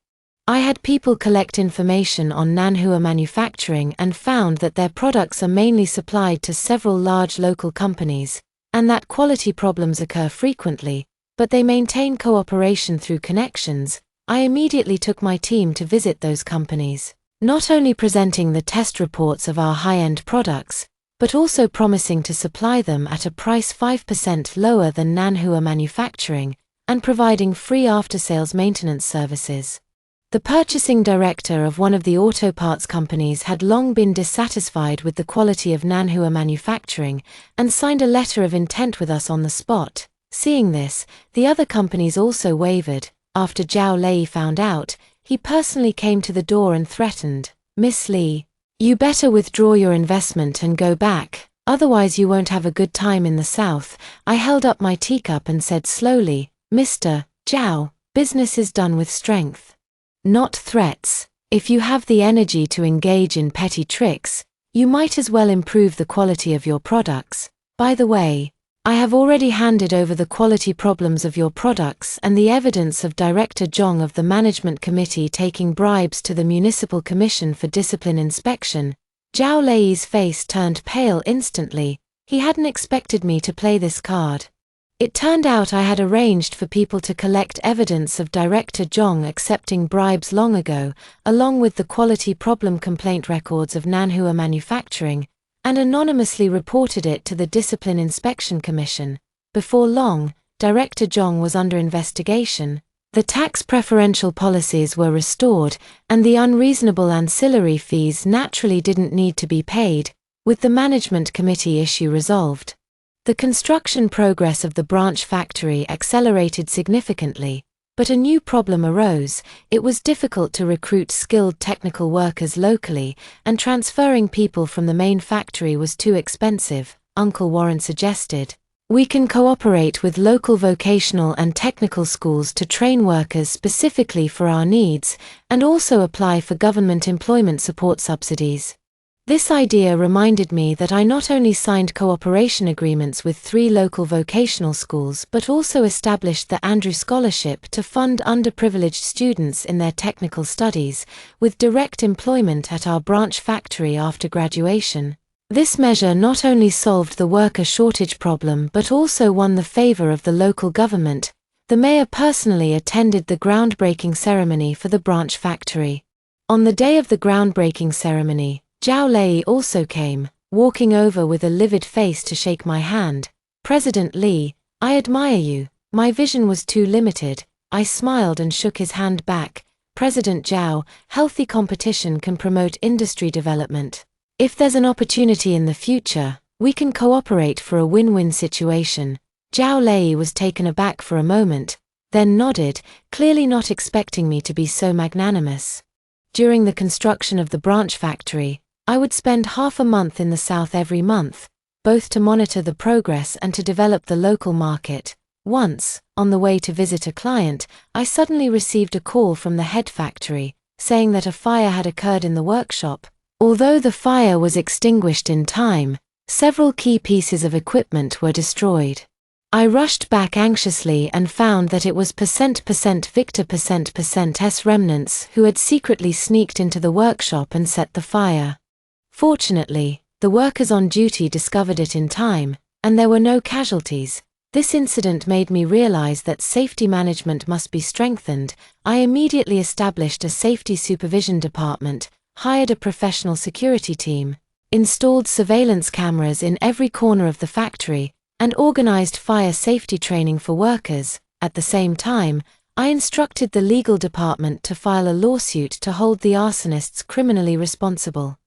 I had people collect information on Nanhua Manufacturing and found that their products are mainly supplied to several large local companies, and that quality problems occur frequently, but they maintain cooperation through connections. I immediately took my team to visit those companies, not only presenting the test reports of our high-end products, but also promising to supply them at a price 5% lower than Nanhua Manufacturing, and providing free after-sales maintenance services. The purchasing director of one of the auto parts companies had long been dissatisfied with the quality of Nanhua Manufacturing and signed a letter of intent with us on the spot. Seeing this, the other companies also wavered. After Zhao Lei found out, he personally came to the door and threatened, "Miss Lee, you better withdraw your investment and go back, otherwise you won't have a good time in the South." I held up my teacup and said slowly, "Mr. Zhao, business is done with strength, not threats. If you have the energy to engage in petty tricks, you might as well improve the quality of your products. By the way, I have already handed over the quality problems of your products and the evidence of Director Zhong of the Management Committee taking bribes to the Municipal Commission for Discipline Inspection." Zhao Lei's face turned pale instantly. He hadn't expected me to play this card. It turned out I had arranged for people to collect evidence of Director Zhong accepting bribes long ago, along with the quality problem complaint records of Nanhua Manufacturing, and anonymously reported it to the Discipline Inspection Commission. Before long, Director Zhong was under investigation. The tax preferential policies were restored, and the unreasonable ancillary fees naturally didn't need to be paid, with the management committee issue resolved. The construction progress of the branch factory accelerated significantly, but a new problem arose. It was difficult to recruit skilled technical workers locally, and transferring people from the main factory was too expensive. Uncle Warren suggested, "We can cooperate with local vocational and technical schools to train workers specifically for our needs, and also apply for government employment support subsidies." This idea reminded me that I not only signed cooperation agreements with 3 local vocational schools but also established the Andrew Scholarship to fund underprivileged students in their technical studies, with direct employment at our branch factory after graduation. This measure not only solved the worker shortage problem but also won the favor of the local government. The mayor personally attended the groundbreaking ceremony for the branch factory. On the day of the groundbreaking ceremony, Zhao Lei also came, walking over with a livid face to shake my hand. "President Li, I admire you." My vision was too limited. I smiled and shook his hand back. "President Zhao, healthy competition can promote industry development. If there's an opportunity in the future, we can cooperate for a win-win situation." Zhao Lei was taken aback for a moment, then nodded, clearly not expecting me to be so magnanimous. During the construction of the branch factory, I would spend half a month in the south every month, both to monitor the progress and to develop the local market. Once, on the way to visit a client, I suddenly received a call from the head factory, saying that a fire had occurred in the workshop. Although the fire was extinguished in time, several key pieces of equipment were destroyed. I rushed back anxiously and found that it was Victor%S remnants who had secretly sneaked into the workshop and set the fire. Fortunately, the workers on duty discovered it in time, and there were no casualties. This incident made me realize that safety management must be strengthened. I immediately established a safety supervision department, hired a professional security team, installed surveillance cameras in every corner of the factory, and organized fire safety training for workers. At the same time, I instructed the legal department to file a lawsuit to hold the arsonists criminally responsible.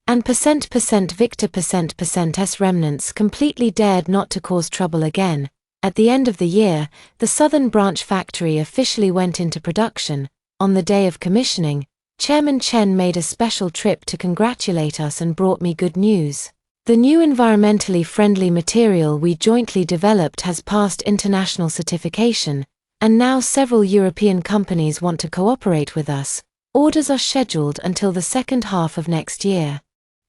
And Victor%S remnants completely dared not to cause trouble again. At the end of the year, the Southern Branch factory officially went into production. On the day of commissioning, Chairman Chen made a special trip to congratulate us and brought me good news. The new environmentally friendly material we jointly developed has passed international certification, and now several European companies want to cooperate with us. Orders are scheduled until the second half of next year.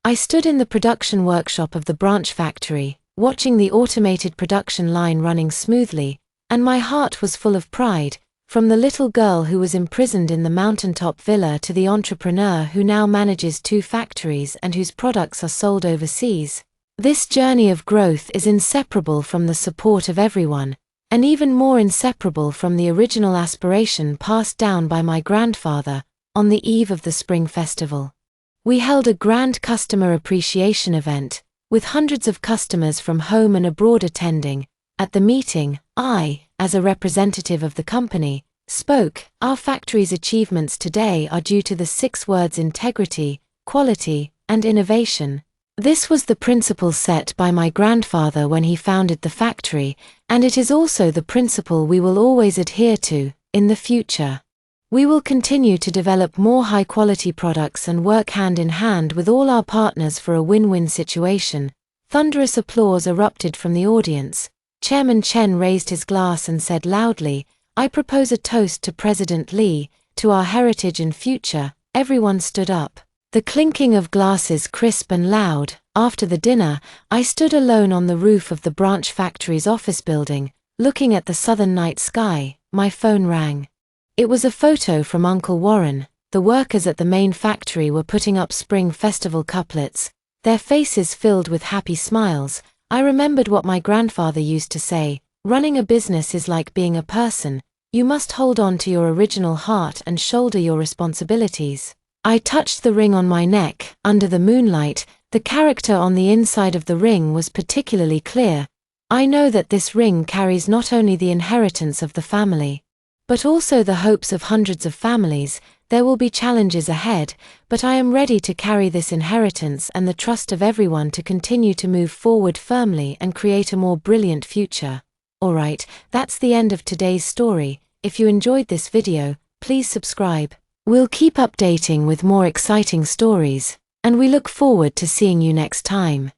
I stood in the production workshop of the branch factory, watching the automated production line running smoothly, and my heart was full of pride. From the little girl who was imprisoned in the mountaintop villa to the entrepreneur who now manages 2 factories and whose products are sold overseas. This journey of growth is inseparable from the support of everyone, and even more inseparable from the original aspiration passed down by my grandfather. On the eve of the Spring Festival, we held a grand customer appreciation event, with hundreds of customers from home and abroad attending. At the meeting, I, as a representative of the company, spoke. Our factory's achievements today are due to the 6 words: integrity, quality, and innovation. This was the principle set by my grandfather when he founded the factory, and it is also the principle we will always adhere to in the future. We will continue to develop more high-quality products and work hand in hand with all our partners for a win-win situation. Thunderous applause erupted from the audience. Chairman Chen raised his glass and said loudly, "I propose a toast to President Li, to our heritage and future." Everyone stood up. The clinking of glasses crisp and loud. After the dinner, I stood alone on the roof of the branch factory's office building, looking at the southern night sky. My phone rang. It was a photo from Uncle Warren. The workers at the main factory were putting up Spring Festival couplets, their faces filled with happy smiles. I remembered what my grandfather used to say: running a business is like being a person. You must hold on to your original heart and shoulder your responsibilities. I touched the ring on my neck. Under the moonlight, the character on the inside of the ring was particularly clear. I know that this ring carries not only the inheritance of the family, but also the hopes of hundreds of families. There will be challenges ahead, but I am ready to carry this inheritance and the trust of everyone to continue to move forward firmly and create a more brilliant future. Alright, that's the end of today's story. If you enjoyed this video, please subscribe. We'll keep updating with more exciting stories, and we look forward to seeing you next time.